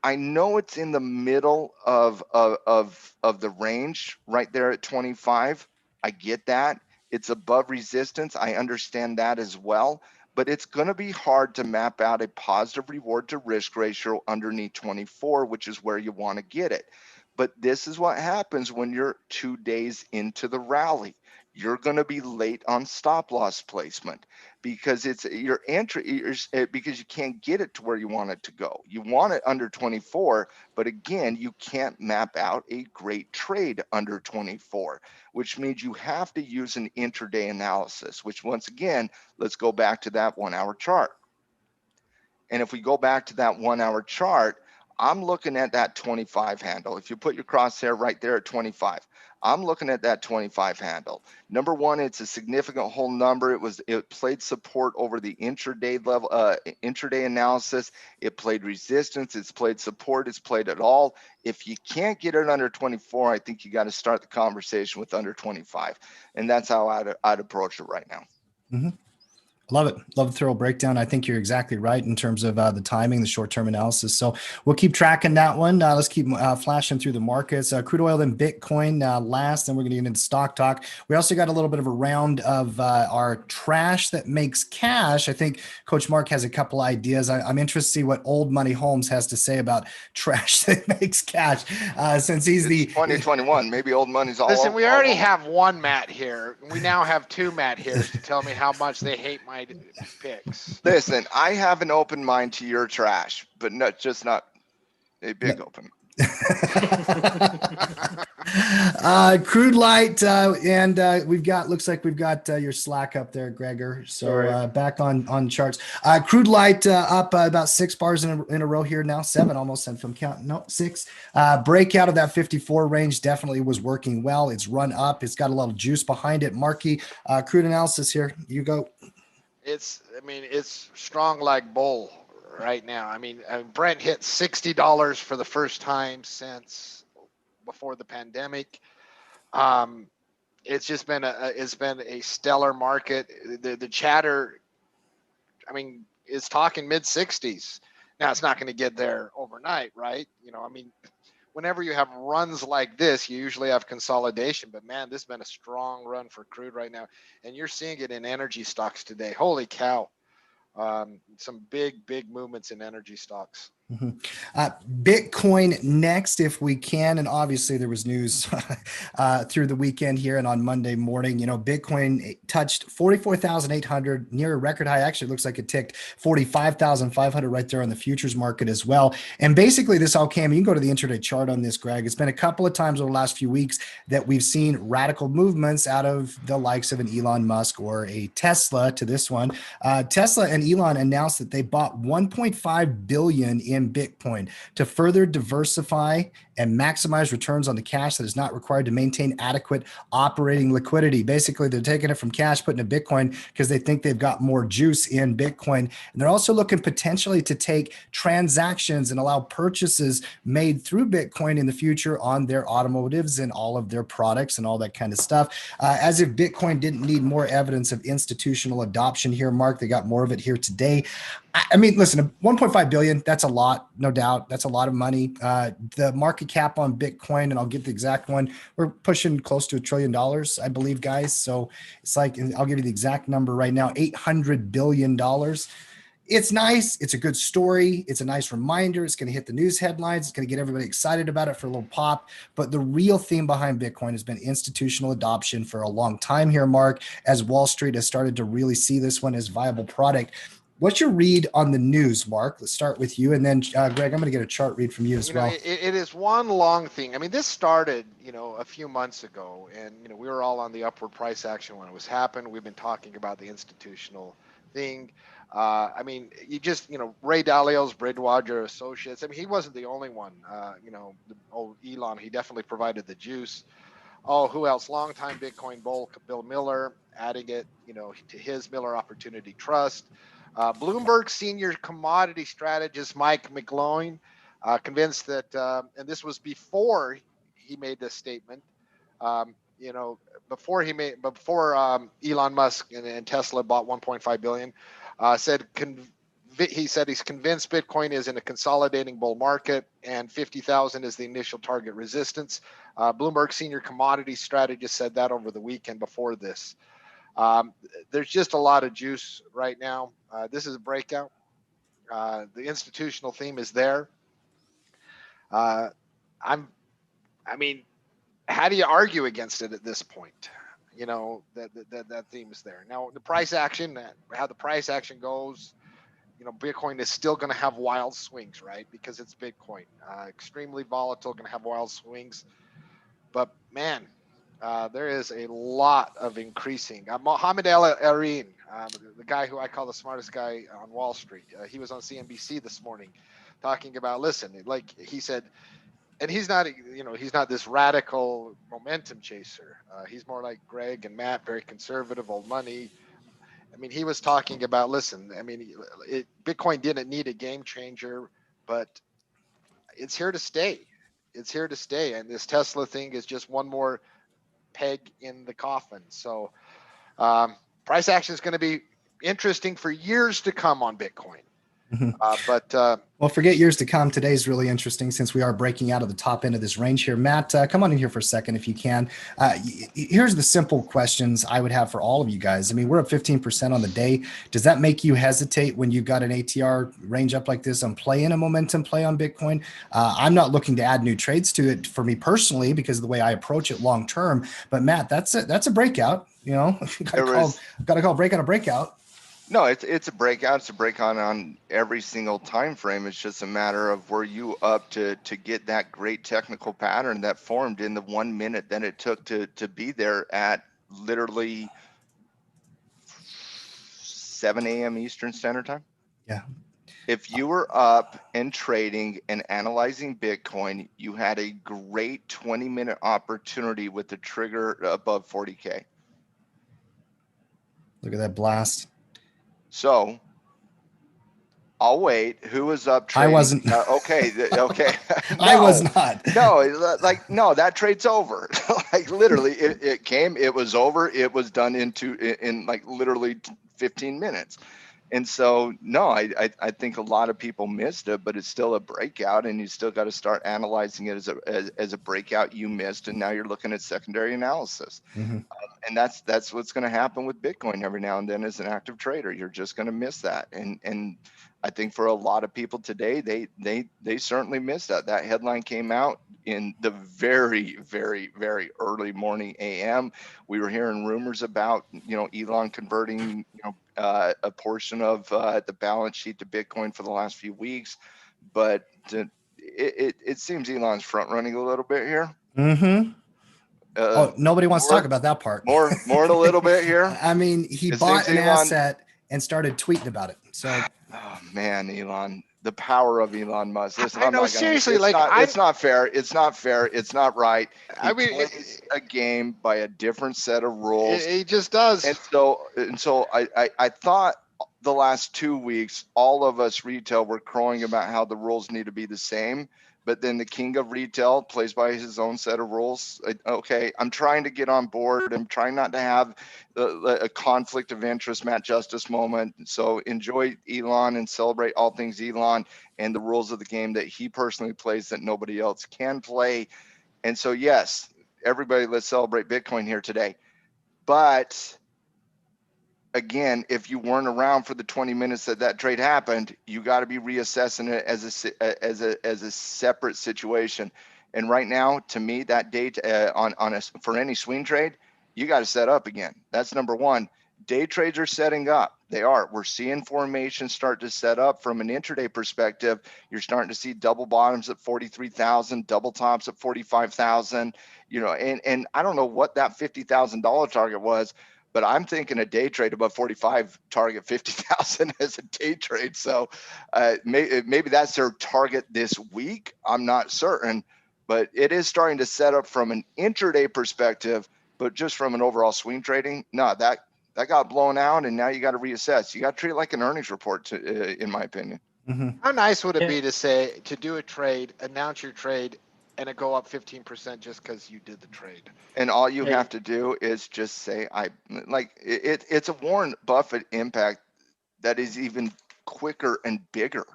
I know it's in the middle of the range right there at 25. I get that. It's above resistance. I understand that as well. But it's going to be hard to map out a positive reward to risk ratio underneath 24, which is where you want to get it. But this is what happens when you're 2 days into the rally. You're going to be late on stop loss placement because it's your entry, because you can't get it to where you want it to go. You want it under 24, but again, you can't map out a great trade under 24, which means you have to use an intraday analysis, which once again, let's go back to that 1 hour chart. And if we go back to that 1 hour chart, I'm looking at that 25 handle. If you put your crosshair right there at 25, I'm looking at that 25 handle. Number one, it's a significant whole number. It played support over the intraday level, intraday analysis. It played resistance. It's played support. It's played it all. If you can't get it under 24, I think you got to start the conversation with under 25, and that's how I'd approach it right now. Mm-hmm. Love it. Love the thorough breakdown. I think you're exactly right in terms of the timing, the short-term analysis. So we'll keep tracking that one. Let's keep flashing through the markets. Crude oil and Bitcoin last, and we're going to get into stock talk. We also got a little bit of a round of our trash that makes cash. I think Coach Mark has a couple ideas. I'm interested to see what Old Money Holmes has to say about trash that makes cash, since he's it's 2021. Maybe old money's all. Listen, we already have one Matt here. We now have two Matt here to tell me how much they hate my picks. Listen, I have an open mind to your trash, but not a big open. Crude light, and looks like we've got your Slack up there, Gregor. So Sorry. back on charts. Crude light up about 6 bars in a row here now, 7 almost, if I'm counting. No, 6. Breakout of that 54 range definitely was working well. It's run up. It's got a lot of juice behind it. Marky, crude analysis here. You go. It's strong like bull right now. Brent hit $60 for the first time since before the pandemic. It's just been a stellar market. The chatter, is talking mid 60s. Now it's not going to get there overnight, right? Whenever you have runs like this, you usually have consolidation, but man, this has been a strong run for crude right now. And you're seeing it in energy stocks today. Holy cow. Some big movements in energy stocks. Bitcoin next, if we can. And obviously there was news through the weekend here and on Monday morning. Bitcoin touched 44,800, near a record high. Actually, it looks like it ticked 45,500 right there on the futures market as well. And basically this all came, you can go to the intraday chart on this, Greg. It's been a couple of times over the last few weeks that we've seen radical movements out of the likes of an Elon Musk or a Tesla to this one. Tesla and Elon announced that they bought 1.5 billion in Bitcoin to further diversify and maximize returns on the cash that is not required to maintain adequate operating liquidity. Basically, they're taking it from cash, putting it in Bitcoin because they think they've got more juice in Bitcoin. And they're also looking potentially to take transactions and allow purchases made through Bitcoin in the future on their automotives and all of their products and all that kind of stuff. As if Bitcoin didn't need more evidence of institutional adoption here, Mark. They got more of it here today. Listen, 1.5 billion, that's a lot, no doubt. That's a lot of money. The market cap on Bitcoin, and I'll get the exact one, we're pushing close to $1 trillion, I believe, guys. So it's like, I'll give you the exact number right now, $800 billion. It's nice. It's a good story. It's a nice reminder. It's going to hit the news headlines. It's going to get everybody excited about it for a little pop. But the real theme behind Bitcoin has been institutional adoption for a long time here, Mark, as Wall Street has started to really see this one as a viable product. What's your read on the news, Mark? Let's start with you. And then, Greg, I'm going to get a chart read from you as well. It is one long thing. This started, a few months ago, and, we were all on the upward price action when it was happening. We've been talking about the institutional thing. You just, Ray Dalio's Bridgewater Associates. he wasn't the only one. The old Elon, he definitely provided the juice. Oh, who else? Longtime Bitcoin bull, Bill Miller, adding it, to his Miller Opportunity Trust. Bloomberg senior commodity strategist Mike McGloin convinced that, and this was before he made this statement, before Elon Musk and Tesla bought 1.5 billion, he said he's convinced Bitcoin is in a consolidating bull market and 50,000 is the initial target resistance. Bloomberg senior commodity strategist said that over the weekend before this. There's just a lot of juice right now. This is a breakout. The institutional theme is there. How do you argue against it at this point? That theme is there. Now, the price action, how the price action goes, Bitcoin is still going to have wild swings, right? Because it's Bitcoin. Extremely volatile, going to have wild swings. But man, there is a lot of increasing. Mohamed El-Erian, the guy who I call the smartest guy on Wall Street, he was on CNBC this morning talking about, listen, like he said, and he's not this radical momentum chaser. He's more like Greg and Matt, very conservative, old money. He was talking about, listen, Bitcoin didn't need a game changer, but it's here to stay. It's here to stay. And this Tesla thing is just one more peg in the coffin. So price action is going to be interesting for years to come on Bitcoin. Well, forget years to come. Today's really interesting since we are breaking out of the top end of this range here. Matt, come on in here for a second if you can. Here's the simple questions I would have for all of you guys. We're up 15% on the day. Does that make you hesitate when you've got an ATR range up like this on playing a momentum play on Bitcoin? I'm not looking to add new trades to it for me personally because of the way I approach it long term. But Matt, that's a breakout. Got to call breakout a breakout. No, it's a breakout. It's a breakout on every single time frame. It's just a matter of were you up to get that great technical pattern that formed in the 1 minute that it took to be there at literally 7 a.m. Eastern Standard Time. Yeah. If you were up and trading and analyzing Bitcoin, you had a great 20-minute opportunity with the trigger above 40K. Look at that blast. So I'll wait. Who was up I trading? wasn't. Okay. I was not. No, that trade's over. Like literally, it came, it was over, it was done in like literally 15 minutes. And so, no, I think a lot of people missed it, but it's still a breakout, and you still got to start analyzing it as a breakout you missed, and now you're looking at secondary analysis. Mm-hmm. And that's what's going to happen with Bitcoin every now and then as an active trader. You're just going to miss that, and I think for a lot of people today, they certainly missed that. That headline came out in the very, very, very early morning AM. We were hearing rumors about, Elon converting, a portion of the balance sheet to Bitcoin for the last few weeks, but it seems Elon's front running a little bit here. Mm-hmm. Nobody wants to talk about that part. More in a little bit here. I mean, he bought an asset and started tweeting about it. So, oh man, Elon, the power of Elon Musk. Listen, I know, seriously, like it's not fair. It's not fair. It's not right. He I mean, plays a game by a different set of rules. He just does. And so I thought the last 2 weeks, all of us retail were crowing about how the rules need to be the same. But then the king of retail plays by his own set of rules. Okay, I'm trying to get on board. I'm trying not to have a conflict of interest, Matt Justice moment. So enjoy Elon and celebrate all things Elon and the rules of the game that he personally plays that nobody else can play. And so, yes, everybody, let's celebrate Bitcoin here today. But again, if you weren't around for the 20 minutes that trade happened, you got to be reassessing it as a separate situation. And right now, to me, that date for any swing trade, you got to set up again. That's number one. Day trades are setting up. They are. We're seeing formations start to set up from an intraday perspective. You're starting to see double bottoms at 43,000, double tops at 45,000. And I don't know what that $50,000 target was, but I'm thinking a day trade above 45 target 50,000 as a day trade. So maybe that's their target this week. I'm not certain, but it is starting to set up from an intraday perspective. But just from an overall swing trading, no, that got blown out, and now you got to reassess. You got to treat it like an earnings report, in my opinion. Mm-hmm. How nice would it be to do a trade, announce your trade, and it go up 15% just because you did the trade? And all you have to do is just say, it's a Warren Buffett impact that is even quicker and bigger.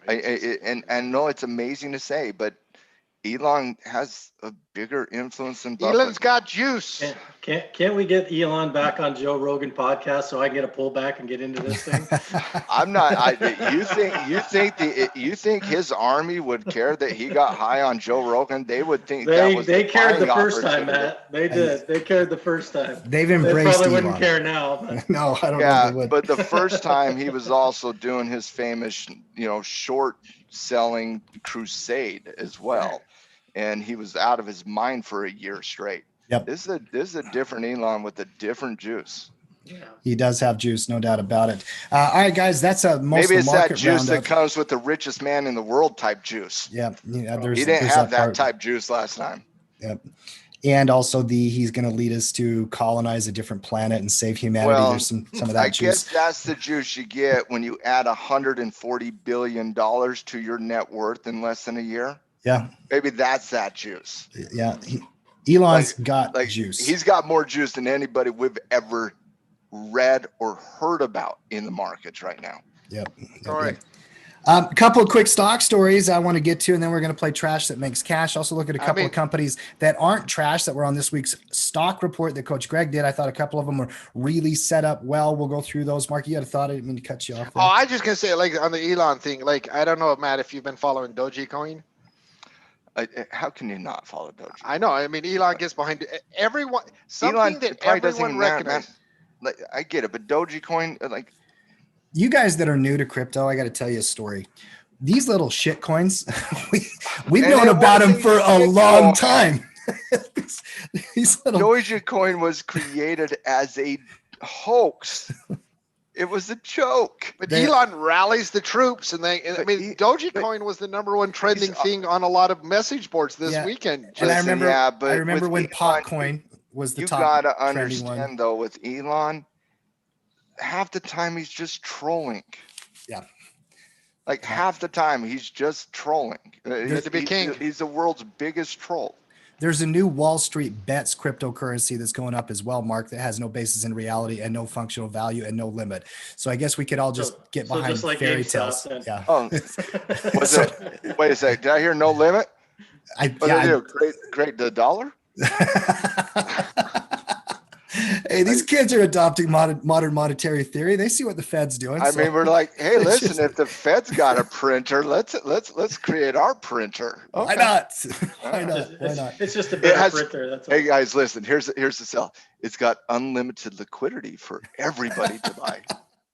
And I know it's amazing to say, but Elon has a bigger influence than Buffett. Elon's got juice. Can't we get Elon back on Joe Rogan podcast so I can get a pullback and get into this thing? I'm not. You think his army would care that he got high on Joe Rogan? They would think they cared the first time, Matt. They did. They cared the first time. They've embraced. They probably Elon. wouldn't care now. But. No, I don't know if they would. But the first time he was also doing his famous, short selling crusade as well. And he was out of his mind for a year straight. Yep. This is a different Elon with a different juice. Yeah. He does have juice, no doubt about it. All right, guys, that's Maybe it's that juice roundup. that comes with the richest man in the world type juice. Yeah, he didn't have that type juice last time. Yep. And also he's going to lead us to colonize a different planet and save humanity. Well, there's some of that juice. I guess that's the juice you get when you add $140 billion to your net worth in less than a year. Yeah. Maybe that's that juice. Yeah. Elon's got juice. He's got more juice than anybody we've ever read or heard about in the markets right now. Yep. All right. A couple of quick stock stories I want to get to, and then we're going to play trash that makes cash. Also look at a couple of companies that aren't trash that were on this week's stock report that Coach Greg did. I thought a couple of them were really set up well. We'll go through those. Mark, you had a thought. I didn't mean to cut you off there. Oh, I just going to say, like, on the Elon thing, like, I don't know, Matt, if you've been following Dogecoin. How can you not follow Dogecoin? I know. I mean, Elon gets behind everyone. Something Elon that probably everyone recognizes. I get it, but Dogecoin, You guys that are new to crypto, I got to tell you a story. These little shit coins, we've And known it about them wasn't for a shit long coin. time. These little, Dogecoin was created as a hoax. It was a joke. But They- Elon rallies the troops, and I But mean, he- Dogecoin was the #1 trending thing on a lot of message boards this Yeah. weekend. and I Listen, remember, yeah, I but remember with when Elon, Potcoin was the you top gotta trending one. understand though, with Elon, half the time he's just trolling. Yeah. Like Yeah. half the time he's just trolling. Good to be king. He's the world's biggest troll. There's a new Wall Street Bets cryptocurrency that's going up as well, Mark, that has no basis in reality and no functional value and no limit. So I guess we could all just get so behind just like fairy GameStop tales. then. Yeah. Oh, was So- it? Wait a sec. Did I hear no limit? What yeah, did they do? Create the dollar? Hey, these kids are adopting modern monetary theory. They see what the Fed's doing. I so- mean, we're like, hey, it's listen, just- if the Fed's got a printer, let's create our printer. Why Okay. not? Why not? Why not? It's just a better has- printer. That's all. Hey guys, listen. Here's the sell. It's got unlimited liquidity for everybody to buy.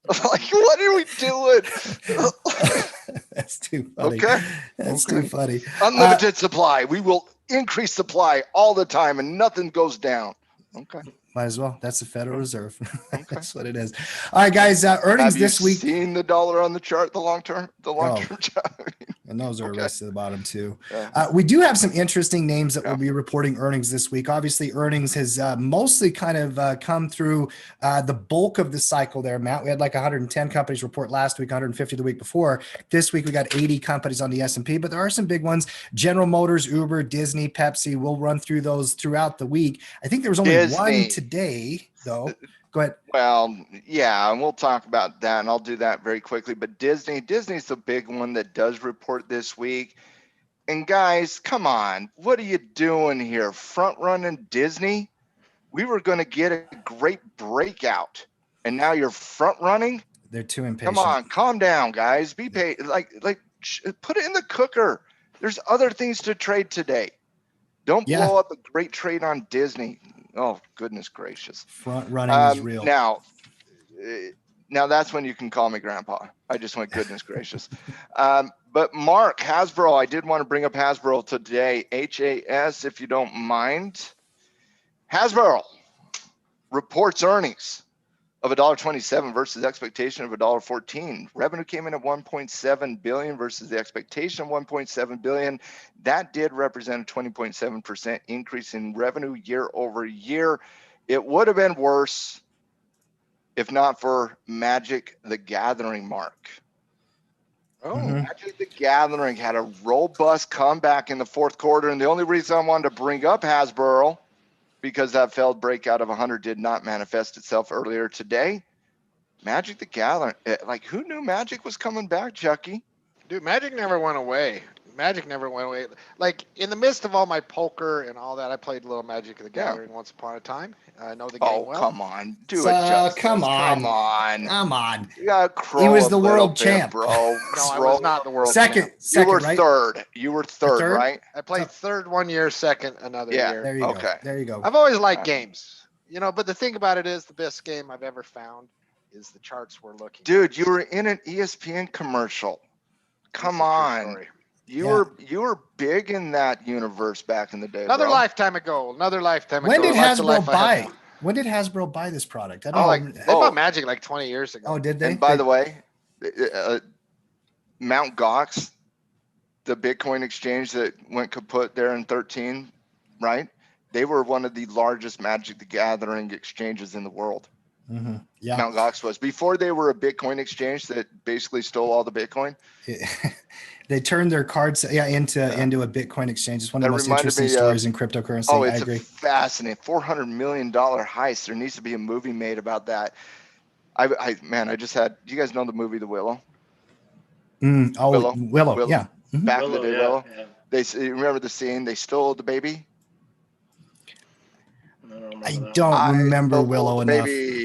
Like, what are we doing? That's too funny. Okay. That's Okay. too funny. Unlimited supply. We will increase supply all the time, and nothing goes down. Okay. Might as well. That's the Federal Reserve. Okay. That's what it is. All right, guys. Earnings Have you this week. seen the dollar on the chart? The long term chart. And those are Okay. raised to the bottom too. Yeah. We do have some interesting names that Yeah. will be reporting earnings this week. Obviously, earnings has mostly kind of come through the bulk of the cycle there, Matt. We had like 110 companies report last week, 150 the week before. This week, we got 80 companies on the S&P, but there are some big ones. General Motors, Uber, Disney, Pepsi. We'll run through those throughout the week. I think there was only one Disney. today, though. Go ahead. Well, yeah, and we'll talk about that, and I'll do that very quickly. But Disney's the big one that does report this week. And guys, come on, what are you doing here? Front running Disney? We were going to get a great breakout, and now you're front running? They're too impatient. Come on, calm down, guys. Be paid. Put it in the cooker. There's other things to trade today. Don't Yeah. blow up a great trade on Disney. Oh, goodness gracious. Front running is real. Now that's when you can call me grandpa. I just went, goodness gracious. But Mark, Hasbro, I did want to bring up Hasbro today. HAS, if you don't mind. Hasbro reports earnings of $1.27 versus expectation of $1.14. Revenue came in at 1.7 billion versus the expectation of 1.7 billion. That did represent a 20.7% increase in revenue year over year. It would have been worse if not for Magic the Gathering, Mark. Oh, Mhm. Magic the Gathering had a robust comeback in the fourth quarter, and the only reason I wanted to bring up Hasbro, because that failed breakout of 100 did not manifest itself earlier today. Magic the Gathering, like, who knew Magic was coming back, Chucky? dude, Magic never went away. Magic never went away. Like, in the midst of all my poker and all that, I played a little Magic the Gathering once upon a time. I know the game Oh, well. come on, do So, it, Justice. come on. Come on. Come on. You got crow He was a the little world bit, champ. bro. No, I Crow was not the world Second, champ. You were right? third. You were third, third? right? I played third 1 year, second another Yeah. year. There you Okay. go. There you go. I've always liked Okay. games, but the thing about it is the best game I've ever found is the charts we're looking Dude, at. you were in an ESPN commercial. It's Come a true on. story. You were big in that universe back in the day. Another bro. lifetime ago. Another lifetime When ago. did That's the Hasbro life I have buy? now. When did Hasbro buy this product? I Oh, don't like know. they Oh. bought Magic like 20 years ago. Oh, did they? And by the way, Mount Gox, the Bitcoin exchange that went kaput there in 13, right? They were one of the largest Magic the Gathering exchanges in the world. Mhm. Yeah. Mount Gox was before they were a Bitcoin exchange that basically stole all the Bitcoin. They turned their cards into a Bitcoin exchange. It's one of That the most reminded interesting me of- stories in cryptocurrency. Oh, I it's agree. a fascinating $400 million heist. There needs to be a movie made about that. I just had. Do you guys know the movie The Willow? Willow. Willow. Yeah. Mhm. Back in the day, Willow. Yeah. You remember the scene? They stole the baby. I don't remember I that. don't remember stole Willow the enough. baby.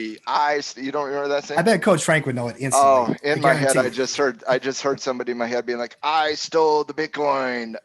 You don't remember that scene? I bet Coach Frank would know it instantly. Oh, in my head, guarantee. I just heard somebody in my head being like, "I stole the Bitcoin."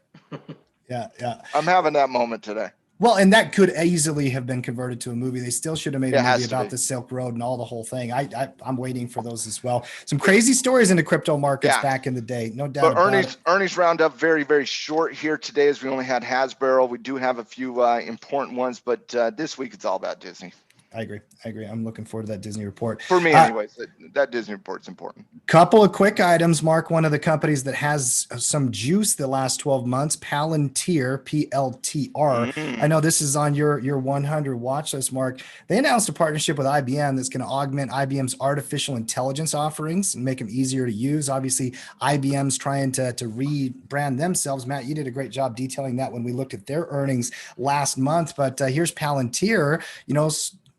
Yeah. I'm having that moment today. Well, and that could easily have been converted to a movie. They still should have made a It has movie to about be. the Silk Road and all the whole thing. I'm waiting for those as well. Some crazy stories in the crypto markets Yeah. back in the day, no doubt But about it. earnings roundup very, very short here today, as we only had Hasbro. We do have a few important ones, but this week it's all about Disney. I agree. I'm looking forward to that Disney report. For me, anyways. That Disney report's important. Couple of quick items, Mark. One of the companies that has some juice the last 12 months, Palantir, PLTR. I know this is on your 100 watch list, Mark. They announced a partnership with IBM that's going to augment IBM's artificial intelligence offerings and make them easier to use. Obviously, IBM's trying to rebrand themselves. Matt, you did a great job detailing that when we looked at their earnings last month. But here's Palantir,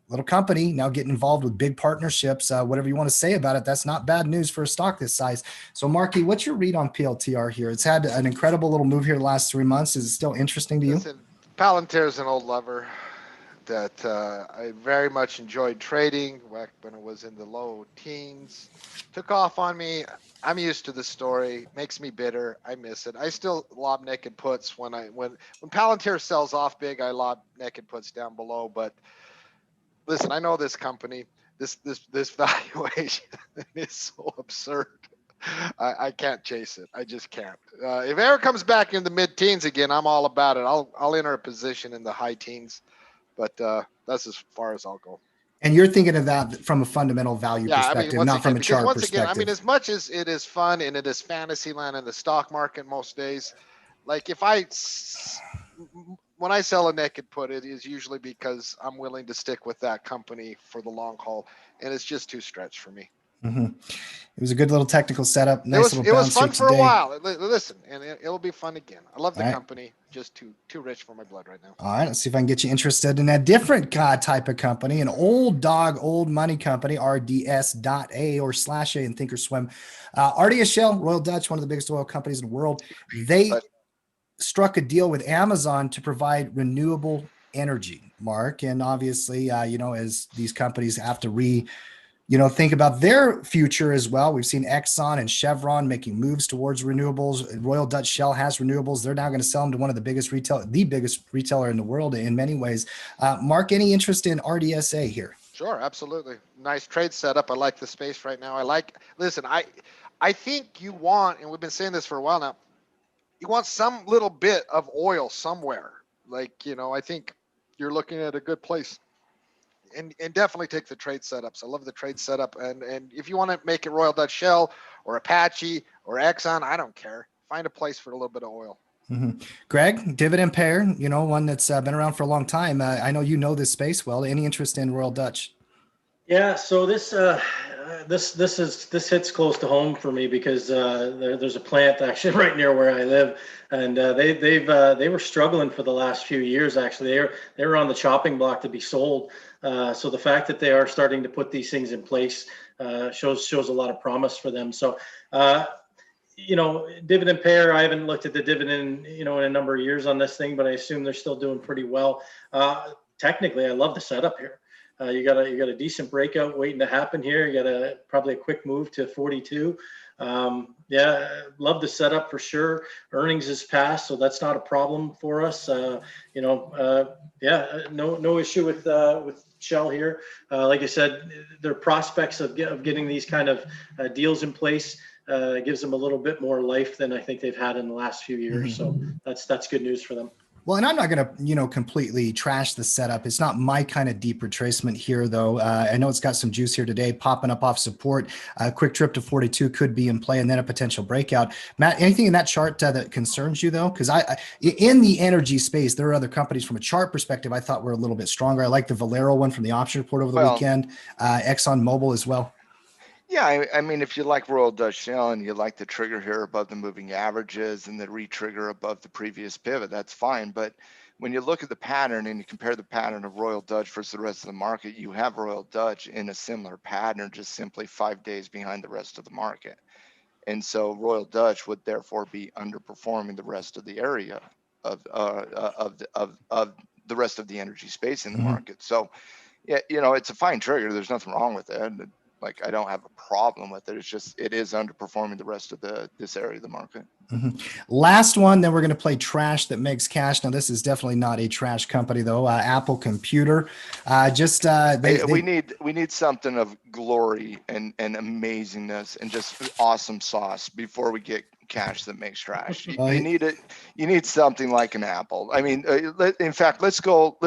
little company now getting involved with big partnerships. Whatever you want to say about it, that's not bad news for a stock this size. So, Marky, what's your read on PLTR here? It's had an incredible little move here the last 3 months. Is it still interesting to you? Listen, Palantir is an old lover that I very much enjoyed trading back when it was in the low teens. Took off on me. I'm used to the story. Makes me bitter. I miss it. I still lob naked puts when Palantir sells off big. I lob naked puts down below. But listen, I know this company. This valuation is so absurd. I can't chase it. I just can't. If it ever comes back in the mid-teens again, I'm all about it. I'll enter a position in the high teens, but that's as far as I'll go. And you're thinking of that from a fundamental value perspective, not from a chart once perspective. Again, I mean, as much as it is fun and it is fantasy land in the stock market most days, like when I sell a naked put, it is usually because I'm willing to stick with that company for the long haul, and it's just too stretched for me. Mm-hmm. It was a good little technical setup. Nice little bounce. It was fun for today. a while. Listen, and it'll be fun again. I love the company. Just too rich for my blood right now. All right, let's see if I can get you interested in a different type of company, an old dog, old money company, RDS.A or /A in Thinkorswim. RDS Shell, Royal Dutch, one of the biggest oil companies in the world. They struck a deal with Amazon to provide renewable energy, Mark. And obviously, as these companies have to think about their future as well. We've seen Exxon and Chevron making moves towards renewables. Royal Dutch Shell has renewables. They're now going to sell them to one of the biggest retailer in the world in many ways. Mark, any interest in RDSA here? Sure, absolutely. Nice trade setup. I like the space right now. Listen, I think you want, and we've been saying this for a while now, you want some little bit of oil somewhere. I think you're looking at a good place. And definitely take the trade setups. I love the trade setup. And if you want to make it Royal Dutch Shell or Apache or Exxon, I don't care. Find a place for a little bit of oil. Mm-hmm. Greg, dividend payer, one that's been around for a long time. I know you know this space well. Any interest in Royal Dutch? Yeah, so this hits close to home for me because there's a plant actually right near where I live, and they were struggling for the last few years. Actually, they were on the chopping block to be sold. So the fact that they are starting to put these things in place shows a lot of promise for them. So dividend payer, I haven't looked at the dividend in a number of years on this thing, but I assume they're still doing pretty well. Technically, I love the setup here. You got a decent breakout waiting to happen here. You got probably a quick move to 42. Love the setup for sure. Earnings is passed, so that's not a problem for us. No issue with Shell here. Like I said, their prospects of getting these kind of deals in place gives them a little bit more life than I think they've had in the last few years. So that's good news for them. Well, and I'm not going to, completely trash the setup. It's not my kind of deep retracement here, though. I know it's got some juice here today, popping up off support. A quick trip to 42 could be in play, and then a potential breakout. Matt, anything in that chart that concerns you, though? Because in the energy space, there are other companies from a chart perspective I thought were a little bit stronger. I like the Valero one from the option report over the weekend, ExxonMobil as well. Yeah, I mean, if you like Royal Dutch Shell and you like the trigger here above the moving averages and the re-trigger above the previous pivot, that's fine. But when you look at the pattern and you compare the pattern of Royal Dutch versus the rest of the market, you have Royal Dutch in a similar pattern, just simply 5 days behind the rest of the market. And so Royal Dutch would therefore be underperforming the rest of the area of the rest of the energy space in the market. So, yeah, it's a fine trigger. There's nothing wrong with it. Like, I don't have a problem with it. It's just, it is underperforming the rest of this area of the market. Last one, then we're going to play trash that makes cash. Now, this is definitely not a trash company, though. Apple Computer. We need something of glory and amazingness and just awesome sauce before we get cash that makes trash. You need it. You need something like an Apple. I mean, in fact, let's go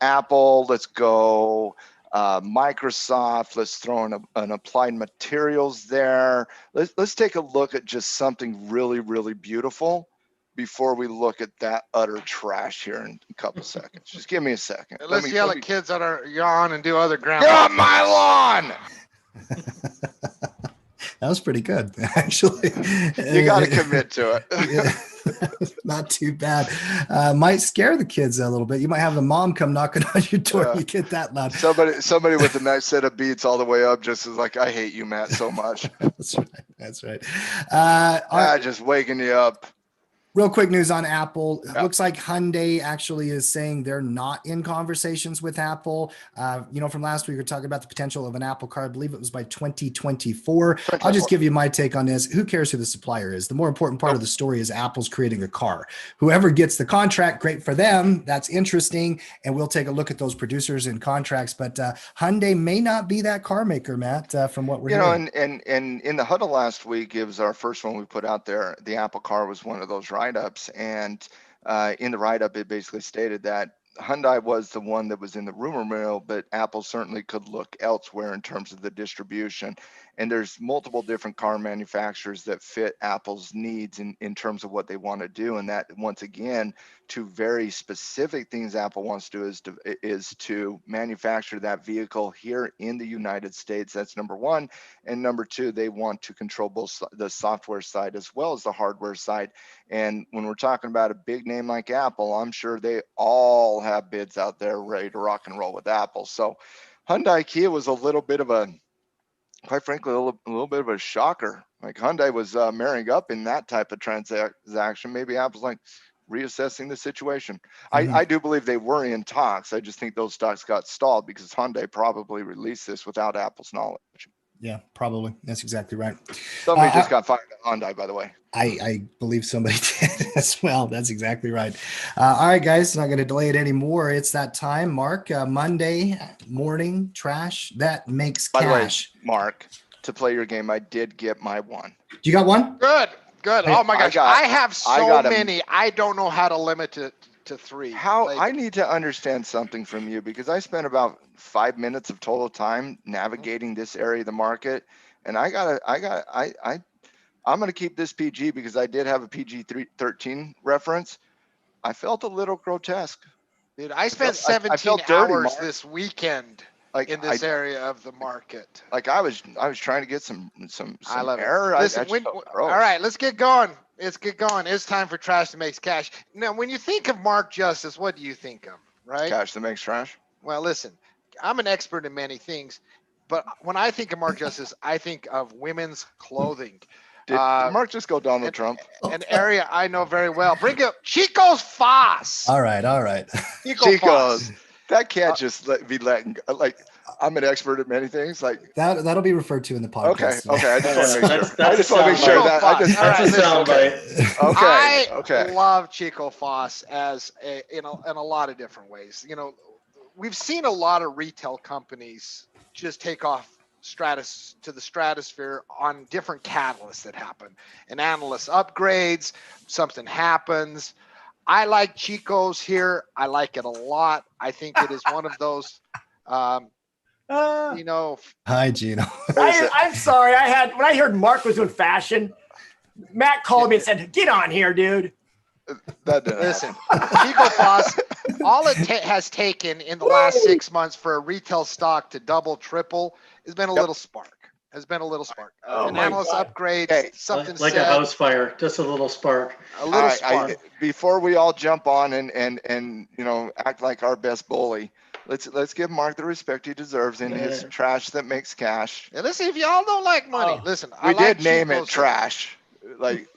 Apple. Let's go Microsoft. Let's throw in an Applied Materials there. Let's take a look at just something really, really beautiful before we look at that utter trash here in a couple seconds. Just give me a second. Let's yell at kids that are yawn and do other ground. Get on my lawn! That was pretty good, actually. You got to commit to it. Yeah, not too bad. Might scare the kids a little bit. You might have the mom come knocking on your door. Yeah. You get that loud. Somebody with a nice set of beats all the way up just is like, I hate you, Matt, so much. That's right. That's right. Just waking you up. Real quick news on Apple. It Yeah. looks like Hyundai actually is saying they're not in conversations with Apple. From last week, we were talking about the potential of an Apple car. I believe it was by 2024. I'll just give you my take on this. Who cares who the supplier is? The more important part of the story is Apple's creating a car. Whoever gets the contract, great for them. That's interesting. And we'll take a look at those producers and contracts. But Hyundai may not be that car maker, Matt, from what we're hearing. And in the huddle last week, it was our first one we put out there. The Apple car was one of those write-ups, and in the write-up it basically stated that Hyundai was the one that was in the rumor mill, but Apple certainly could look elsewhere in terms of the distribution. And there's multiple different car manufacturers that fit Apple's needs in terms of what they want to do. And that, once again, two very specific things Apple wants to do is to manufacture that vehicle here in the United States. That's number one. And number two, they want to control both the software side as well as the hardware side. And when we're talking about a big name like Apple, I'm sure they all have bids out there ready to rock and roll with Apple. So Hyundai Kia was a little bit of quite frankly, a little bit of a shocker. Like, Hyundai was marrying up in that type of transaction. Maybe Apple's like reassessing the situation. I do believe they were in talks. I just think those talks got stalled because Hyundai probably released this without Apple's knowledge. Yeah, probably. That's exactly right. Somebody just got fired at Hyundai, by the way. I believe somebody did as well. That's exactly right. All right, guys, not going to delay it anymore. It's that time, Mark. Monday morning trash that makes By cash. the way, Mark, to play your game, I did get my one. You got one? Good. Oh my gosh, I have so many. I don't know how to limit it to three. I need to understand something from you, because I spent about 5 minutes of total time navigating this area of the market, and I'm going to keep this PG because I did have a PG-13 reference. I felt a little grotesque. Dude, I spent 17 hours this weekend in this area of the market. Like, I was trying to get some I love error. It. Listen, all right, let's get going. It's time for trash that makes cash. Now, when you think of Mark Justice, what do you think of, right? Cash that makes trash. Well, listen, I'm an expert in many things, but when I think of Mark Justice, I think of women's clothing. Did Mark just go Donald Trump? An area I know very well. Bring up Chico's Foss. All right. Chico's. That can't just be letting go. Like, I'm an expert at many things. Like, that'll be referred to in the podcast. Okay. I just want to make sure. That's a soundbite. Okay. I love Chico Foss as in a lot of different ways. We've seen a lot of retail companies just take off to the stratosphere on different catalysts that happen. An analyst upgrades, something happens. I like Chico's here. I like it a lot. I think it is one of those, Hi, Gino. I'm sorry. When I heard Mark was doing fashion, Matt called me and said, "Get on here, dude." Listen, Chico Foss, all it has taken in the last 6 months for a retail stock to double, triple has been a little spark. An analyst upgrade, something like a house fire, just a little spark. Before we all jump on and act like our best bully, let's give Mark the respect he deserves in his trash that makes cash. And listen, if y'all don't like money, listen. We did name it trash. Like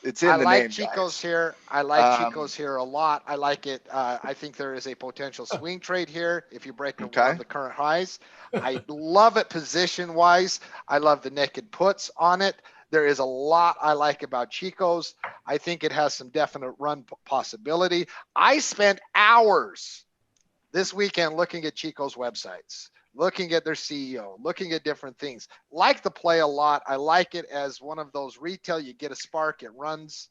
it's in I the like name, Chico's guys. here. I like Um, Chico's here a lot. I like it. I think there is a potential swing trade here if you break one Okay. of the current highs. I love it position wise. I love the naked puts on it. There is a lot I like about Chico's. I think it has some definite run possibility. I spent hours this weekend looking at Chico's websites, looking at their CEO, looking at different things. Like the play a lot. I like it as one of those retail. You get a spark, it runs.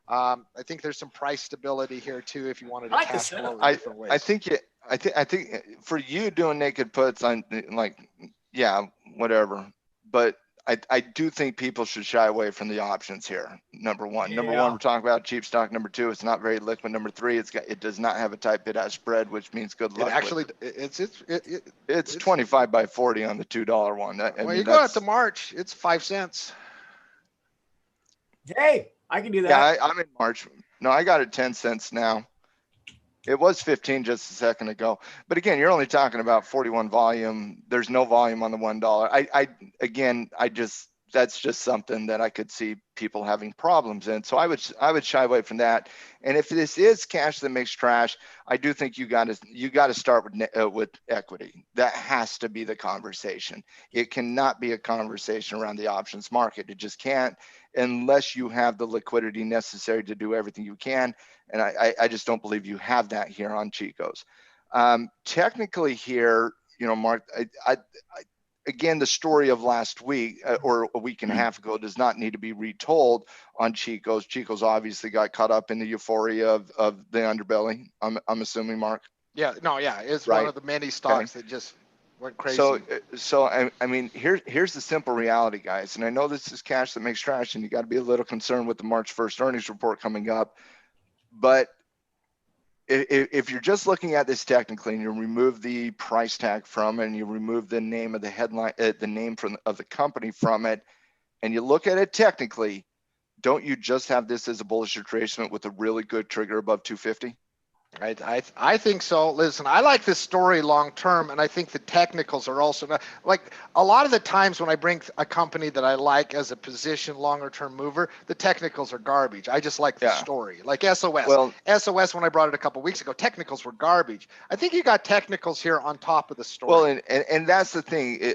I think there's some price stability here too if you wanted to I like the cash flow setup. in different ways. I think for you doing naked puts on like, yeah, whatever. But I do think people should shy away from the options here. Number one, Yeah. we're talking about cheap stock. Number two, it's not very liquid. Number three, it does not have a tight bid-ask spread, which means good It luck. actually, It's 25 by 40 on the $2 one. I well, mean, you go out to March, it's 5 cents. Hey, I can do that. yeah, I'm in March. No, I got it 10 cents now. It was 15 just a second ago. But again, you're only talking about 41 volume. There's no volume on the $1. That's just something that I could see people having problems in. So I would shy away from that. And if this is cash that makes trash, I do think you got to start with equity. That has to be the conversation. It cannot be a conversation around the options market. It just can't, unless you have the liquidity necessary to do everything you can. And I just don't believe you have that here on Chico's. Technically here, Mark, again, the story of last week or a week and a half ago does not need to be retold on Chico's. Chico's obviously got caught up in the euphoria of the underbelly. I'm assuming, Mark. Yeah, no, yeah, it's Right. one of the many stocks that just went crazy. So I mean, here's the simple reality, guys. And I know this is cash that makes trash, and you got to be a little concerned with the March 1st earnings report coming up. But if you're just looking at this technically and you remove the price tag from it and you remove the name of the headline, the name of the company from it, and you look at it technically, don't you just have this as a bullish retracement with a really good trigger above 250? I think so. Listen, I like this story long term, and I think the technicals are also not, like a lot of the times when I bring a company that I like as a position longer term mover, the technicals are garbage. I just like the story, like SOS. Well, SOS, when I brought it a couple weeks ago, technicals were garbage. I think you got technicals here on top of the story. Well, and that's the thing.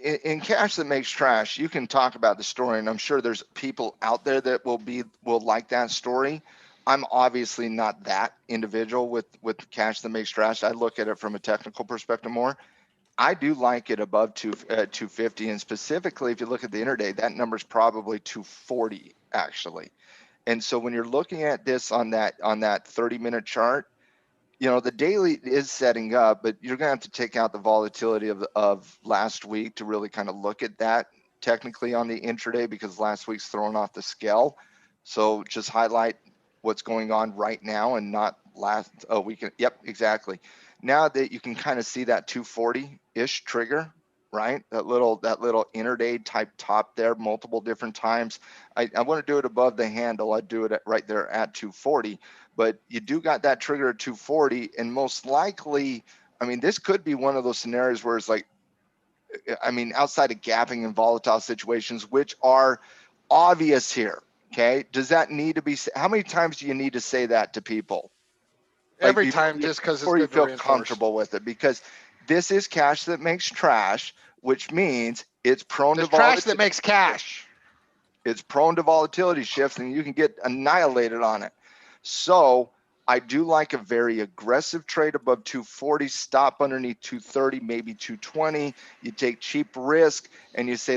In cash that makes trash, you can talk about the story, and I'm sure there's people out there that will like that story. I'm obviously not that individual with cash that makes trash. I look at it from a technical perspective more. I do like it above 250, and specifically if you look at the intraday, that number is probably 240 actually. And so when you're looking at this on that 30-minute chart, the daily is setting up, but you're gonna have to take out the volatility of last week to really kind of look at that technically on the intraday, because last week's thrown off the scale. So just highlight what's going on right now and not last weekend. Yep, exactly. Now that you can kind of see that 240-ish trigger, right? That little intraday type top there, multiple different times. I want to do it above the handle. I'd do it right there at 240, but you do got that trigger at 240, and most likely, I mean, this could be one of those scenarios where it's like, I mean, outside of gapping and volatile situations, which are obvious here. Okay, does that need to be? How many times do you need to say that to people? Every time, just because it's before you good to feel comfortable with it, because this is cash that makes trash, which means it's prone to volatility. Trash that makes cash. It's prone to volatility shifts, and you can get annihilated on it. So I do like a very aggressive trade above 240, stop underneath 230, maybe 220. You take cheap risk and you say,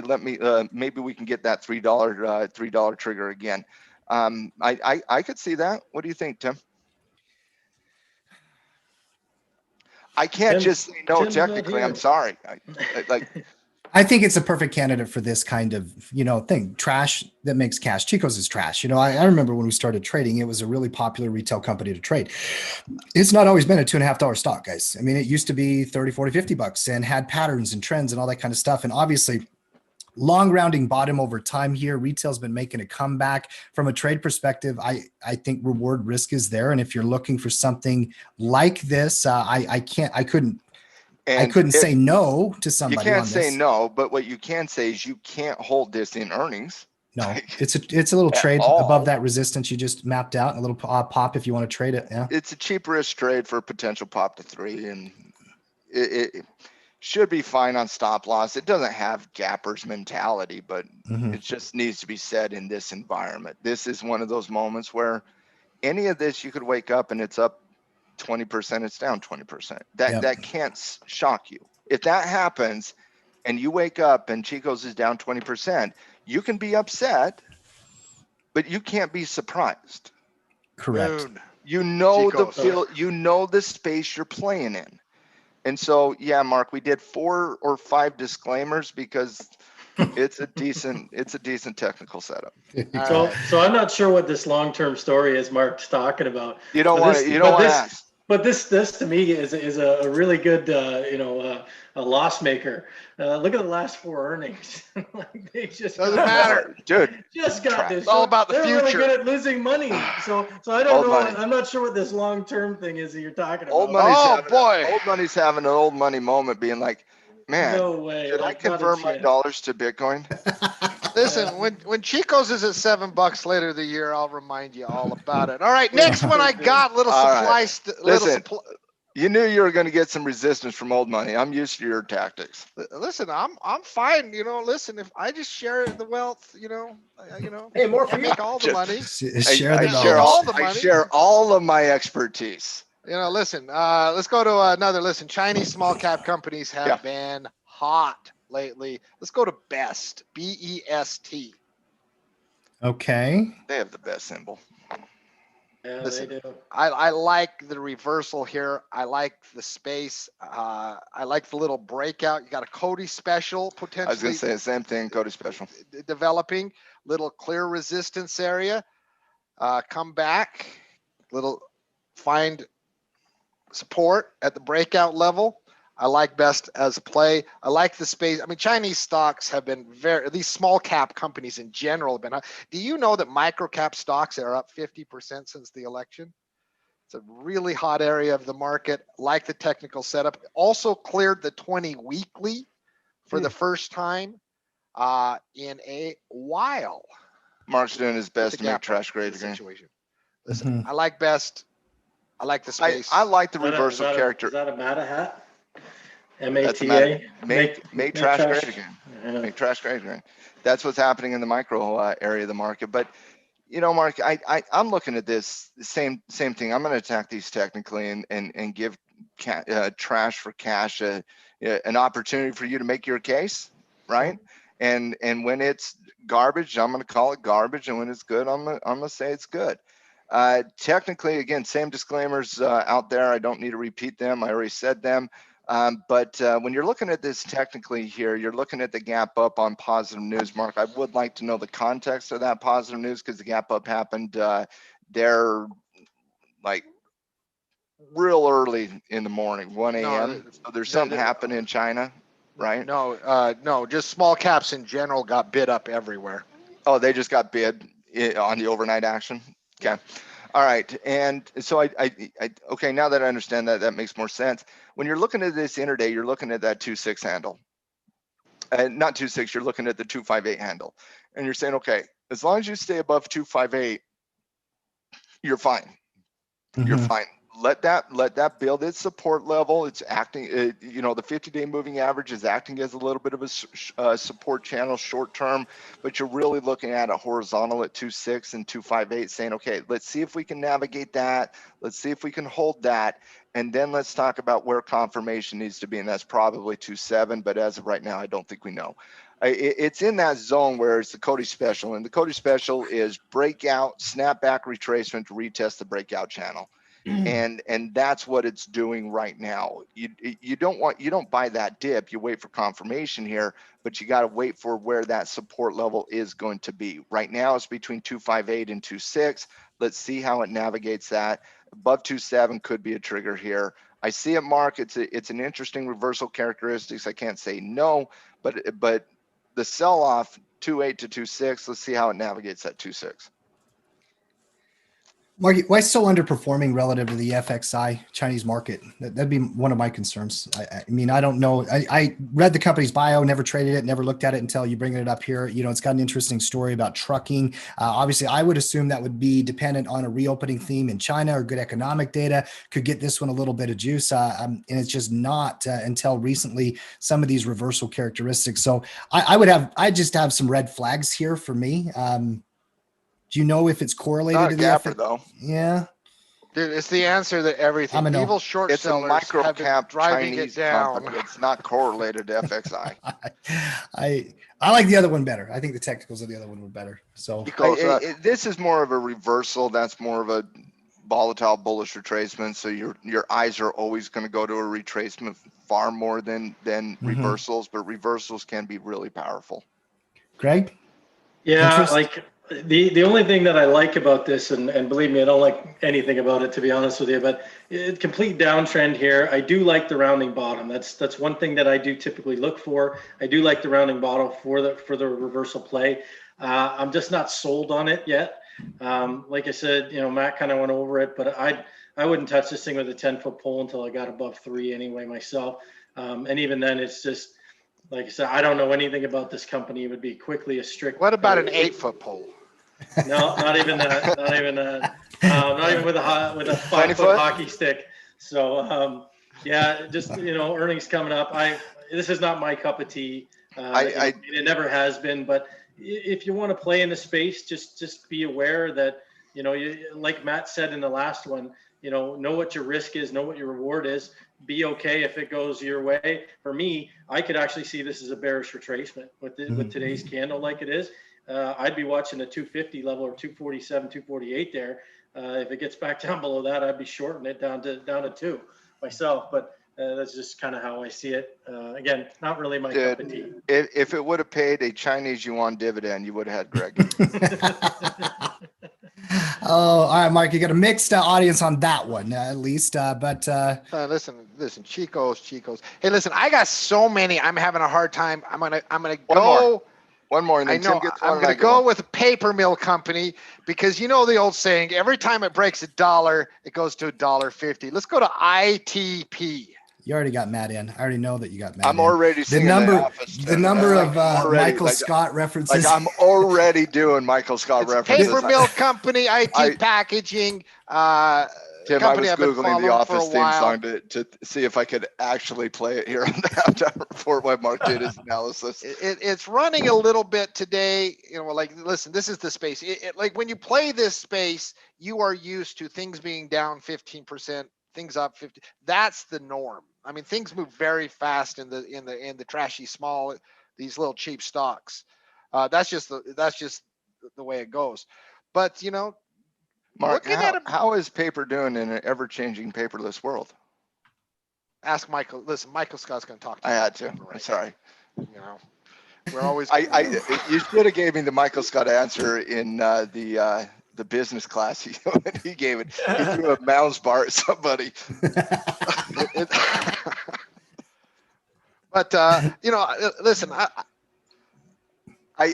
maybe we can get that $3 trigger again. I could see that. What do you think, Tim? I can't just say no technically. I'm sorry. I think it's a perfect candidate for this kind of, thing. Trash that makes cash. Chico's is trash. I remember when we started trading, it was a really popular retail company to trade. It's not always been a $2.50 stock, guys. I mean, it used to be 30, 40, $50 and had patterns and trends and all that kind of stuff. And obviously, long rounding bottom over time here. Retail's been making a comeback. From a trade perspective, I think reward risk is there. And if you're looking for something like this, I couldn't say no to somebody. You can't say no, but what you can say is you can't hold this in earnings. No, it's a little At trade all. above that resistance you just mapped out, and a little pop if you want to trade it. Yeah. It's a cheap risk trade for a potential pop to 3, and it should be fine on stop loss. It doesn't have gappers mentality, but Mhm. it just needs to be said in this environment. This is one of those moments where any of this, you could wake up and it's up 20%, it's down 20%. That can't shock you. If that happens and you wake up and Chico's is down 20%, you can be upset, but you can't be surprised. Correct. Boom. You know Chico's. you know the space you're playing in. And so, yeah, Mark, we did 4 or 5 disclaimers because it's a decent technical setup. All right. So I'm not sure what this long-term story is Mark's talking about. You don't But want this- to you don't but want to this- ask. But this to me is a really good a loss maker. Look at the last 4 earnings. Like, they just Doesn't got- matter. Dude, Just got this. It's all about the They're really future. good at losing money. So I don't Old know. money. I'm not sure what this long-term thing is that you're talking about. old money's Oh, having boy. old money's having an old money moment being like, man, No way. should I Like, not a convert my chance. dollars to Bitcoin? Listen, when Chico's is at $7 later the year, I'll remind you all about it. All right, next one I got little All supply. right. Little Listen. supply. You knew you were going to get some resistance from old money. I'm used to your tactics. Listen, I'm fine. Listen, if I just share the wealth, Hey, more for I you. make all the Just- money. Share the I share knowledge. all the I money. share all of my expertise. Listen, let's go to another. Listen, Chinese small cap companies have Yeah. been hot lately. Let's go to BEST, BEST. Okay. They have the best symbol. Yeah, Listen. they do. I like the reversal here. I like the space. I like the little breakout. You got a Cody special I was potentially going to say the same thing, Cody Special. developing. Little clear resistance area. Come back. Little find support at the breakout level. I like BEST as a play. I like the space. I mean, Chinese stocks have been these small cap companies in general have been. Do you know that micro cap stocks are up 50% since the election? It's a really hot area of the market. Like the technical setup. Also cleared the 20 weekly for the first time in a while. Mark's doing his best The to make gap trash up grade the again. situation. Listen, Mhm. I like BEST. I like the space. I like the Is that a- reversal is that a- character. Is that a MATA hat? That's a MATA. make trash great again. Yeah. Make trash great again. That's what's happening in the micro area of the market. But Mark, I'm looking at this same thing. I'm going to attack these technically and give trash for cash an opportunity for you to make your case, right? And when it's garbage, I'm going to call it garbage, and when it's good, I'm going to say it's good. Technically, again, same disclaimers out there. I don't need to repeat them. I already said them. But when you're looking at this technically here, you're looking at the gap up on positive news, Mark. I would like to know the context of that positive news because the gap up happened there like real early in the morning, 1 a.m. So there's something happening in China, right? No, just small caps in general got bid up everywhere. Oh, they just got bid on the overnight action. Okay. All right. And so I okay, now that I understand that, that makes more sense. When you're looking at this intraday, you're looking at that 2.6 handle. Not 2.6, you're looking at the 2.58 handle. And you're saying, okay, as long as you stay above 2.58, you're fine. You're Mhm. fine. Let that build its support level. It's acting, the 50-day moving average is acting as a little bit of a support channel short term, but you're really looking at a horizontal at 2.6 and 2.58 saying, okay, let's see if we can navigate that. Let's see if we can hold that. And then let's talk about where confirmation needs to be. And that's probably 2.7, but as of right now, I don't think we know. It's in that zone where it's the Cody special, and the Cody special is breakout, snapback retracement to retest the breakout channel. And that's what it's doing right now. You don't buy that dip. You wait for confirmation here, but you got to wait for where that support level is going to be. Right now, it's between 2.58 and 2.6. Let's see how it navigates that. Above 2.7 could be a trigger here. I see it, Mark. It's an interesting reversal characteristics. I can't say no, but the sell-off 2.8 to 2.6. Let's see how it navigates that 2.6. Mark, why so underperforming relative to the FXI Chinese market? That'd be one of my concerns. I mean, I don't know. I read the company's bio, never traded it, never looked at it until you bring it up here. You know, it's got an interesting story about trucking. Obviously, I would assume that would be dependent on a reopening theme in China or good economic data could get this one a little bit of juice. And it's just not until recently some of these reversal characteristics. So I just have some red flags here for me. Do you know if it's correlated Not to a the gapper FX? though. Yeah. Dude, it's the answer to everything. I'm a no. Evil short It's a sellers micro have been cap driving Chinese it down. company. It's not correlated to FXI. I like the other one better. I think the technicals of the other one were better. So This is more of a reversal. That's more of a volatile bullish retracement. So your eyes are always going to go to a retracement far more than reversals, but reversals can be really powerful. Greg? Yeah, Interest? like the only thing that I like about this, and believe me, I don't like anything about it, to be honest with you, but complete downtrend here. I do like the rounding bottom. That's one thing that I do typically look for. I do like the rounding bottom for the reversal play. I'm just not sold on it yet. Like I said, you know, Matt kind of went over it, but I wouldn't touch this thing with a 10-foot pole until I got above 3 anyway myself. And even then, it's just, like I said, I don't know anything about this company. It would be quickly a strict. What about an 8-foot pole? No, not even that. Not even that. Not even with a 5-foot hockey stick. So yeah, just, you know, earnings coming up. This is not my cup of tea. It never has been. But if you want to play in the space, just be aware that, you know, like Matt said in the last one, you know what your risk is, know what your reward is. Be okay if it goes your way. For me, I could actually see this as a bearish retracement with today's candle like it is. I'd be watching the 250 level or 247, 248 there. If it gets back down below that, I'd be shorting it down to 2 myself. But that's just kind of how I see it. Again, not really my cup of tea. If it would have paid a Chinese yuan dividend, you would have had Greg. Oh, all right, Mark, you got a mixed audience on that one, at least. But listen, Chico's. Hey, listen, I got so many. I'm having a hard time. I'm gonna One more. And then I know. I'm going to go with a paper mill company because you know the old saying, every time it breaks $1, it goes to $1.50. Let's go to ITP. You already got Matt in. I already know that you got Matt I'm in. already seeing the number of Michael Scott references. Like I'm already doing Michael Scott references. Paper mill company, IT packaging. Tim, I was Googling the Office theme song to see if I could actually play it here on the halftime report while Mark did his analysis. It's running a little bit today. You know, like, listen, this is the space. Like when you play this space, you are used to things being down 15%, things up 50. That's the norm. I mean, things move very fast in the trashy small, these little cheap stocks. That's just the way it goes. But you know, Mark, how is paper doing in an ever-changing paperless world? Ask Michael. Listen, Michael Scott's going to talk to you. I had to. I'm sorry. You know, we're always. You should have gave me the Michael Scott answer in the business class. He gave it. He threw a mouse bar at somebody. But you know, listen. I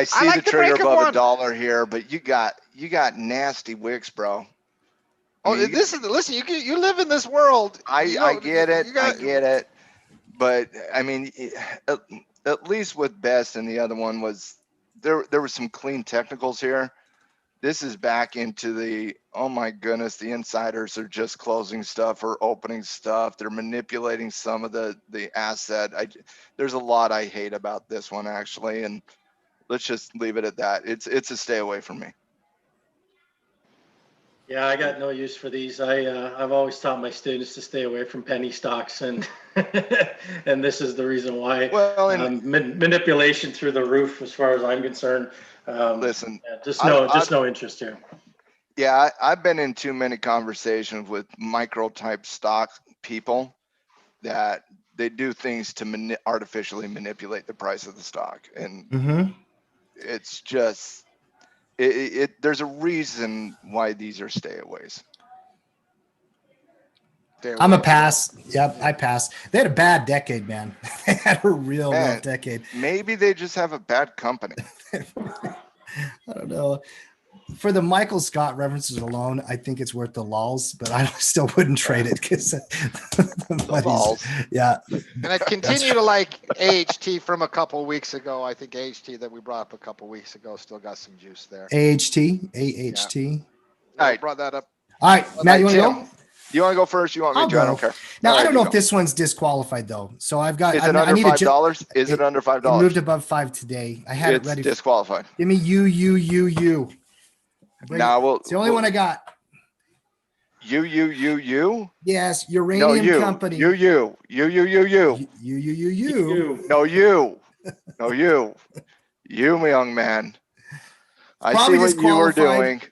see like the trigger above $1 here, but you got nasty wicks, bro. Oh, listen. You live in this world. I get it. I get it. But I mean, at least with Best and the other one was there were some clean technicals here. This is back into the, oh my goodness, the insiders are just closing stuff or opening stuff. They're manipulating some of the asset. There's a lot I hate about this one actually, and let's just leave it at that. It's a stay away from me. Yeah, I got no use for these. I've always taught my students to stay away from penny stocks, and and this is the reason why. Well, manipulation through the roof, as far as I'm concerned. Listen, yeah, just no interest here. Yeah, I've been in too many conversations with micro type stock people that they do things to artificially manipulate the price of the stock, and it's just there's a reason why these are stayaways. I'm a pass. Yep, I pass. They had a bad decade, man. They had a real rough decade. Maybe they just have a bad company. I don't know. for the Michael Scott references alone, I think it's worth the lulls, but I still wouldn't trade it because The balls. yeah. And I continue to like AHT from a couple weeks ago. I think AHT that we brought up a couple weeks ago still got some juice there. AHT. All right. brought that up. All right, Matt, you want to Tim, go? you want to go first? You want me I'll to? I go. don't care. Now, All I right, don't you know go. if this one's disqualified though. So I've got. Is it I under need to $5? Is it under $5? It moved above 5 today. I had It's it ready. disqualified. Give me you. Now It's the only one I got. You. Yes, No, uranium you. company. You. You. No, you. No, you. You, young man. I Probably see what you were disqualified.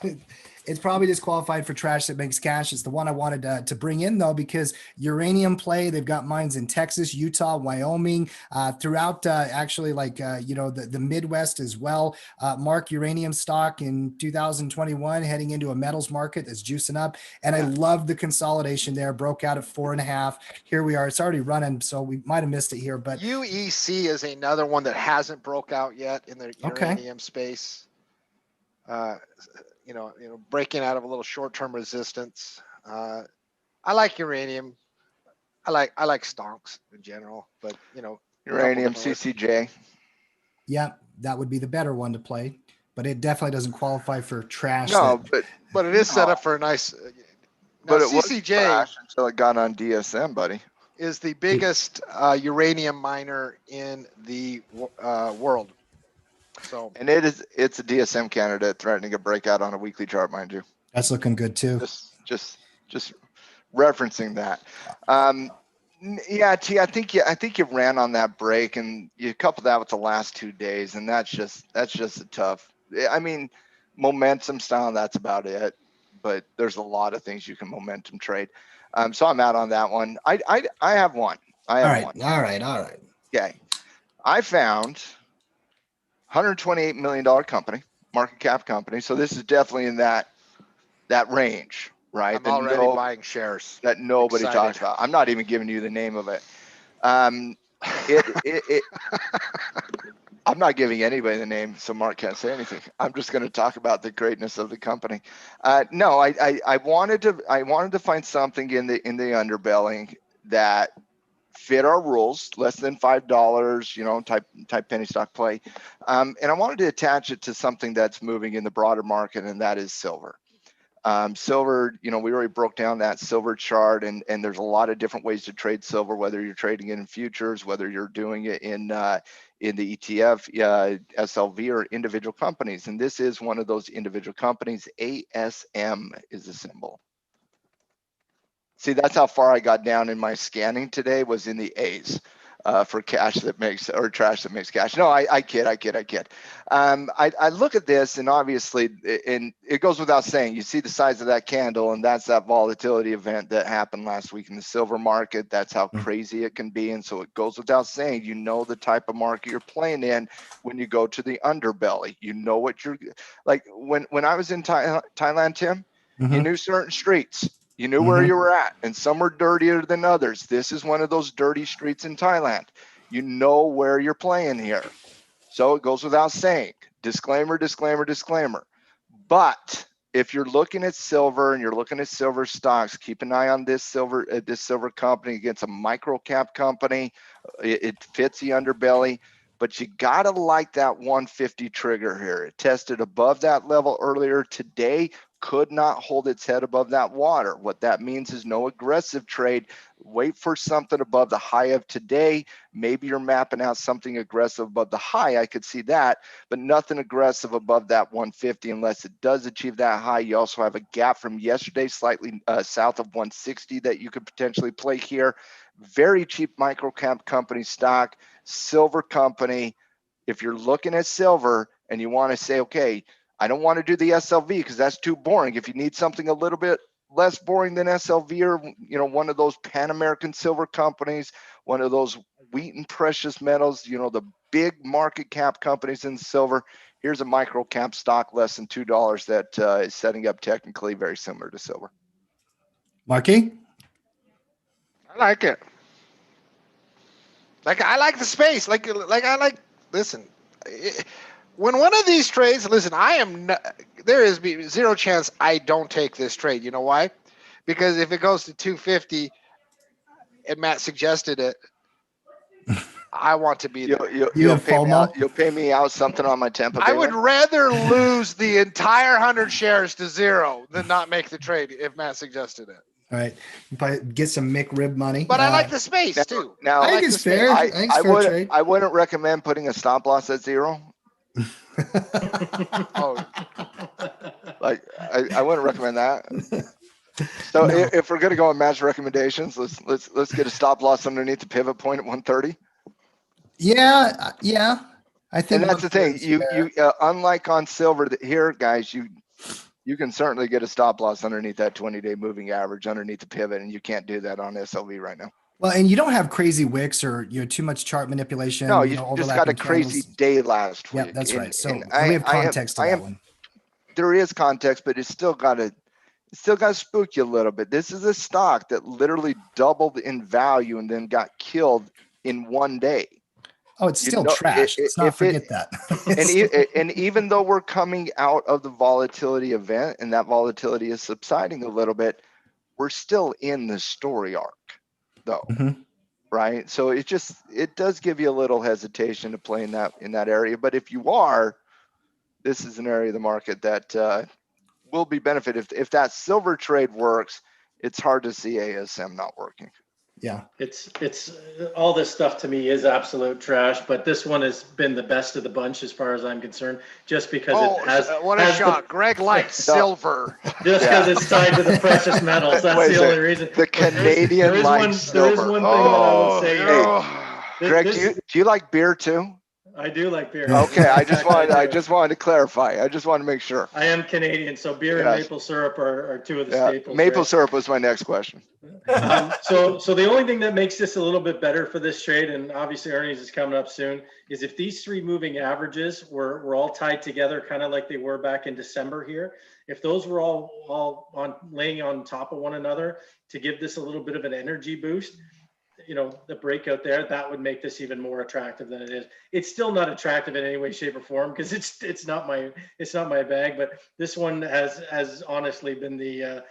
doing. It's probably disqualified for trash that makes cash. It's the one I wanted to bring in though, because uranium play, they've got mines in Texas, Utah, Wyoming, throughout actually the Midwest as well. Mark, uranium stock in 2021 heading into a metals market that's juicing up. And I love the consolidation there, broke out at 4.5. Here we are. It's already running, so we might have missed it here, but UEC is another one that hasn't broke out yet in the Okay. uranium space. Breaking out of a little short-term resistance. I like uranium. I like stonks in general, but Uranium couple different CCJ. yeah, that would be the better one to play. But it definitely doesn't qualify for trash. No, but it is set up for a nice. Now, but it was CCJ trash until it got on DSM, buddy. is the biggest uranium miner in the world. So, And it's a DSM candidate threatening a breakout on a weekly chart, mind you. That's looking good too. Just referencing that. Yeah, T, I think you ran on that break, and you coupled that with the last 2 days, and that's just a tough. I mean, momentum style, that's about it. But there's a lot of things you can momentum trade. So I'm out on that one. I have one. I have one. All right. Okay. I found $128 million company, market cap company. So this is definitely in that range, right? I'm already buying shares. That nobody Excited. talks about. I'm not even giving you the name of it. I'm not giving anybody the name, so Mark can't say anything. I'm just going to talk about the greatness of the company. No, I wanted to find something in the underbelly that fit our rules, less than $5, type penny stock play. And I wanted to attach it to something that's moving in the broader market, and that is silver. Silver, we already broke down that silver chart, and there's a lot of different ways to trade silver, whether you're trading it in futures, whether you're doing it in the ETF, SLV, or individual companies. And this is one of those individual companies. ASM is the symbol. See, that's how far I got down in my scanning today, was in the A's for cash that makes, or trash that makes cash. No, I kid. I look at this, and obviously, and it goes without saying, you see the size of that candle, and that's that volatility event that happened last week in the silver market. That's how crazy it can be. And so it goes without saying, the type of market you're playing in when you go to the underbelly. What you're like. When I was in Thailand, Tim, you knew certain streets. You knew where you were at, and some were dirtier than others. This is one of those dirty streets in Thailand. You know where you're playing here. So it goes without saying. Disclaimer. But if you're looking at silver and you're looking at silver stocks, keep an eye on this silver company against a micro cap company. It fits the underbelly, but you got to like that 150 trigger here. It tested above that level earlier today. Could not hold its head above that water. What that means is no aggressive trade. Wait for something above the high of today. Maybe you're mapping out something aggressive above the high. I could see that, but nothing aggressive above that 150 unless it does achieve that high. You also have a gap from yesterday, slightly south of 160 that you could potentially play here. Very cheap micro cap company stock, silver company. If you're looking at silver and you want to say, okay, I don't want to do the SLV because that's too boring. If you need something a little bit less boring than SLV, or one of those Pan American silver companies, one of those Wheaton precious metals, the big market cap companies in silver, here's a micro cap stock less than $2 that is setting up technically very similar to silver. Marky? I like it. I like the space. Listen, when one of these trades, listen, there is zero chance I don't take this trade. You know why? Because if it goes to 250 and Matt suggested it, I want to be there. You'll have pay me FOMO? out. You'll pay me out something on my Tampa Bay. I would rather lose the entire 100 shares to zero than not make the trade if Matt suggested it. All right. But get some McRib money. But I like the space too. Now, I think like it's the space. fair. I think it's fair trade. I wouldn't recommend putting a stop loss at 0. Oh, Like I wouldn't recommend that. So No. if we're gonna go on match recommendations, let's get a stop loss underneath the pivot point at 130. Yeah. I think And that's the thing. 130 is fair. You unlike on silver here, guys, you can certainly get a stop loss underneath that 20-day moving average underneath the pivot, and you can't do that on SLV right now. Well, and you don't have crazy wicks or too much chart manipulation. No, you just got a overlapping crazy candles. day last week. Yeah, that's right. So and we have context to that one. There is context, but it's still got to spook you a little bit. This is a stock that literally doubled in value and then got killed in one day. Oh, it's still trash. Let's not forget that. And even though we're coming out of the volatility event and that volatility is subsiding a little bit, we're still in the story arc, though. Mhm. Right? So it does give you a little hesitation to play in that area. But if you are, this is an area of the market that will be benefit. If that silver trade works, it's hard to see ASM not working. Yeah. It's all this stuff to me is absolute trash, but this one has been the best of the bunch as far as I'm concerned, just because it has. what a shock. Greg likes silver. Just because it's tied to the precious metals. That's Wait a the only second. reason. The Canadian there is likes one silver. thing that I would say. Hey, Greg, do you like beer too? I do like beer. Okay, I just wanted to clarify. I just wanted to make sure. I am Canadian, so beer and maple syrup are two of the staples. Maple right? syrup was my next question. So the only thing that makes this a little bit better for this trade, and obviously earnings is coming up soon, is if these three moving averages were all tied together, kind of like they were back in December here. If those were all on laying on top of one another to give this a little bit of an energy boost, the breakout there, that would make this even more attractive than it is. It's still not attractive in any way, shape, or form because it's not my bag. But this one has honestly been the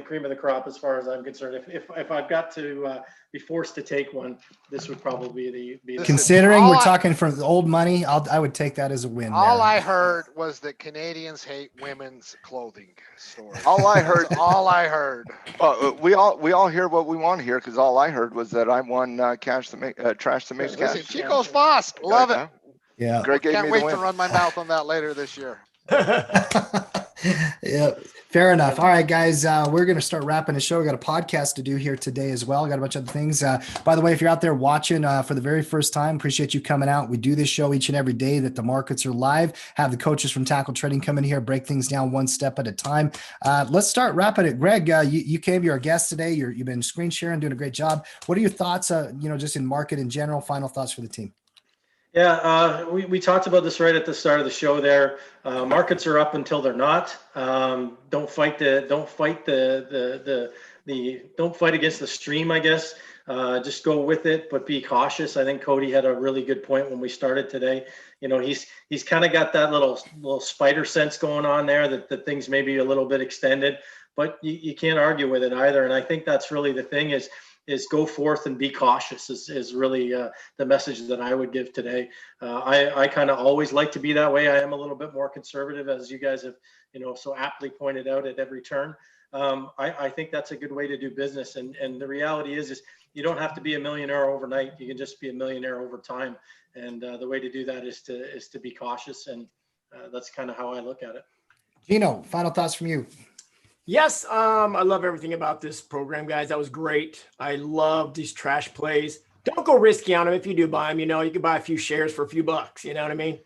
cream of the crop as far as I'm concerned. If I've got to be forced to take one, this would probably be the Considering we're talking from the old money, I would take that as a win. All I heard was that Canadians hate women's clothing stores. All I heard. All I heard. We all hear what we want to hear because all I heard was that I won trash that makes cash. Listen, Chico's Foss, love it. Yeah. Greg gave Can't me wait the win. to run my mouth on that later this year. Yeah, fair enough. All right, guys, we're going to start wrapping the show. We got a podcast to do here today as well. Got a bunch of other things. By the way, if you're out there watching for the very first time, appreciate you coming out. We do this show each and every day that the markets are live. Have the coaches from Tackle Trading come in here, break things down one step at a time. Let's start wrapping it. Greg, you came, you're a guest today. You've been screen sharing, doing a great job. What are your thoughts, just in market in general, final thoughts for the team? Yeah, we talked about this right at the start of the show there. Markets are up until they're not. Don't fight against the stream, I guess. Just go with it, but be cautious. I think Cody had a really good point when we started today. He's kind of got that little spider sense going on there that things may be a little bit extended, but you can't argue with it either. And I think that's really the thing is go forth and be cautious is really the message that I would give today. I kind of always like to be that way. I am a little bit more conservative, as you guys have, so aptly pointed out at every turn. I think that's a good way to do business. And the reality is you don't have to be a millionaire overnight. You can just be a millionaire over time. And the way to do that is to be cautious. And that's kind of how I look at it. Gino, final thoughts from you. Yes, I love everything about this program, guys. That was great. I love these trash plays. Don't go risky on them. If you do buy them, you can buy a few shares for a few bucks. You know what I mean?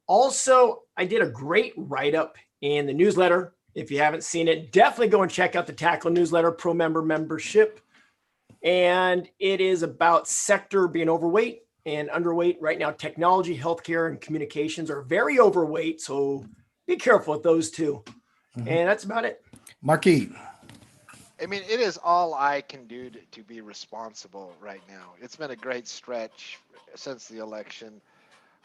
Also, I did a great write-up in the newsletter. If you haven't seen it, definitely go and check out the Tackle newsletter, pro membership. And it is about sector being overweight and underweight. Right now, technology, healthcare, and communications are very overweight. So be careful with those two. Mm-hmm. And that's about it. Marquis. I mean, it is all I can do to be responsible right now. It's been a great stretch since the election.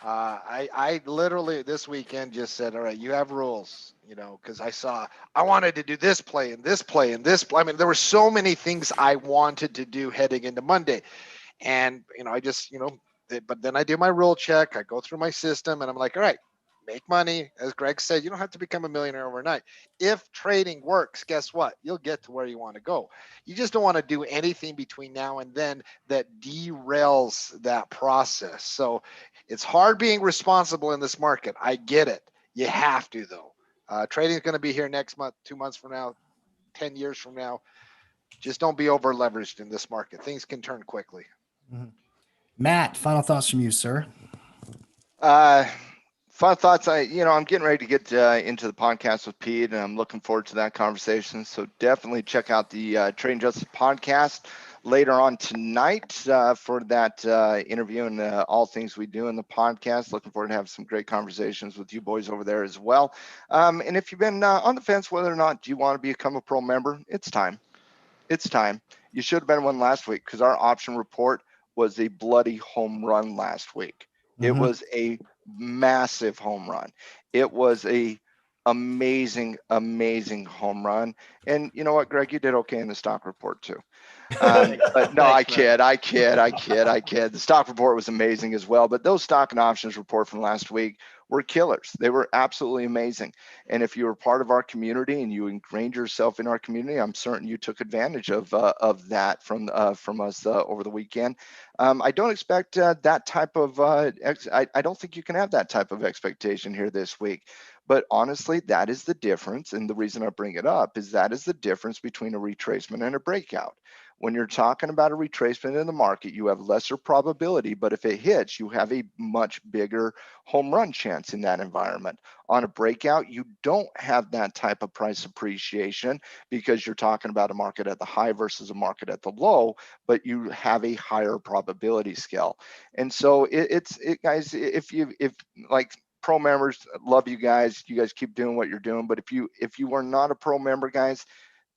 I literally this weekend just said, all right, you have rules, because I wanted to do this play and this play and this play. I mean, there were so many things I wanted to do heading into Monday. And, I just, but then I do my rule check. I go through my system and I'm like, all right, make money. As Greg said, you don't have to become a millionaire overnight. If trading works, guess what? You'll get to where you want to go. You just don't want to do anything between now and then that derails that process. So it's hard being responsible in this market. I get it. You have to, though. Trading is going to be here next month, 2 months from now, 10 years from now. Just don't be over leveraged in this market. Things can turn quickly. Matt, final thoughts from you, sir. Fun thoughts. I'm getting ready to get into the podcast with Pete, and I'm looking forward to that conversation. So definitely check out the Trading Justice podcast later on tonight for that interview and all things we do in the podcast. Looking forward to have some great conversations with you boys over there as well. And if you've been on the fence whether or not you want to become a pro member, it's time. It's time. You should have been one last week because our option report was a bloody home run last week. It was a massive home run. It was a amazing home run. And you know what, Greg, you did okay in the stock report too. But no, I kid. The stock report was amazing as well. But those stock and options report from last week were killers. They were absolutely amazing. And if you were part of our community and you ingrained yourself in our community, I'm certain you took advantage of that from us over the weekend. I don't expect that type of. I don't think you can have that type of expectation here this week. But honestly, that is the difference. And the reason I bring it up is that is the difference between a retracement and a breakout. When you're talking about a retracement in the market, you have lesser probability, but if it hits, you have a much bigger home run chance in that environment. On a breakout, you don't have that type of price appreciation because you're talking about a market at the high versus a market at the low, but you have a higher probability scale. And so guys, if like pro members, love you guys keep doing what you're doing, but if you are not a pro member, guys,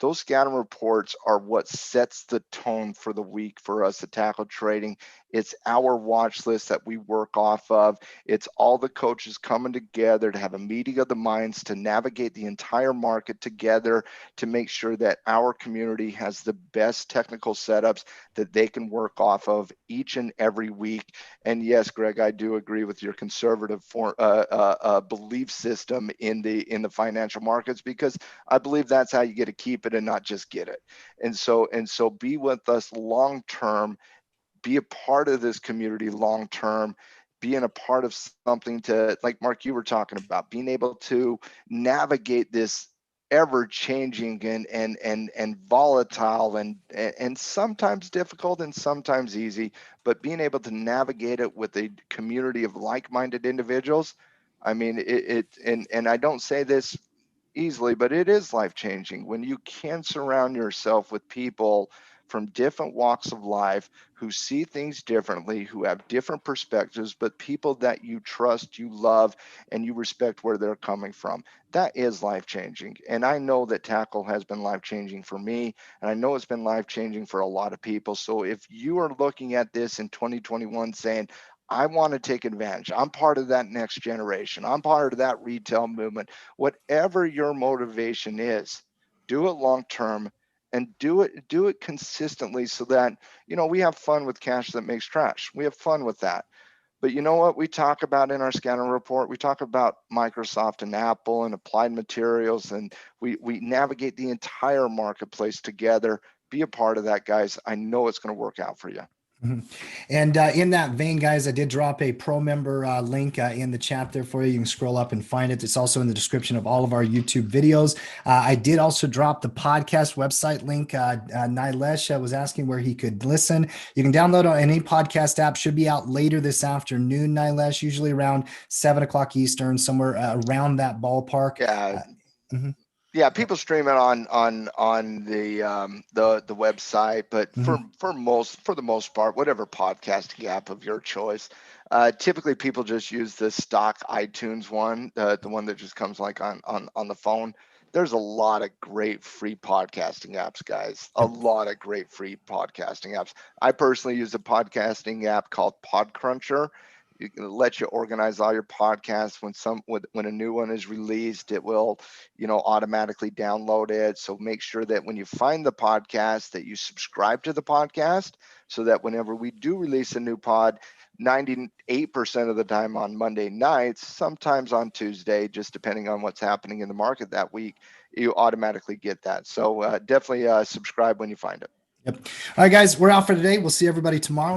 those scouting reports are what sets the tone for the week for us at Tackle Trading. It's our watch list that we work off of. It's all the coaches coming together to have a meeting of the minds to navigate the entire market together to make sure that our community has the best technical setups that they can work off of each and every week. And yes, Greg, I do agree with your conservative belief system in the financial markets, because I believe that's how you get to keep it and not just get it. And so be with us long term, be a part of this community long term, being a part of something to, like Mark, you were talking about, being able to navigate this ever changing and volatile and sometimes difficult and sometimes easy, but being able to navigate it with a community of like-minded individuals. I mean, and I don't say this easily, but it is life-changing when you can surround yourself with people from different walks of life who see things differently, who have different perspectives, but people that you trust, you love, and you respect where they're coming from. That is life-changing. And I know that Tackle has been life-changing for me, and I know it's been life-changing for a lot of people. So if you are looking at this in 2021 saying, I want to take advantage, I'm part of that next generation, I'm part of that retail movement, whatever your motivation is, do it long term and do it consistently so that, we have fun with cash that makes trash. We have fun with that. But you know what we talk about in our scanner report? We talk about Microsoft and Apple and Applied Materials, and we navigate the entire marketplace together. Be a part of that, guys. I know it's going to work out for you. And in that vein, guys, I did drop a pro member link in the chat there for you. You can scroll up and find it. It's also in the description of all of our YouTube videos. I did also drop the podcast website link. Nilesh was asking where he could listen. You can download on any podcast app. Should be out later this afternoon, Nilesh, usually around 7 o'clock Eastern, somewhere around that ballpark. Yeah. Yeah, people stream it on the website, but for the most part, whatever podcasting app of your choice, typically people just use the stock iTunes one, the one that just comes like on the phone. There's a lot of great free podcasting apps, guys. A lot of great free podcasting apps. I personally use a podcasting app called Podcruncher. You can let you organize all your podcasts. When a new one is released, it will, automatically download it. So make sure that when you find the podcast that you subscribe to the podcast, so that whenever we do release a new pod, 98% of the time on Monday nights, sometimes on Tuesday, just depending on what's happening in the market that week, you automatically get that. So definitely subscribe when you find it. Yep. All right, guys, we're out for today. We'll see everybody tomorrow.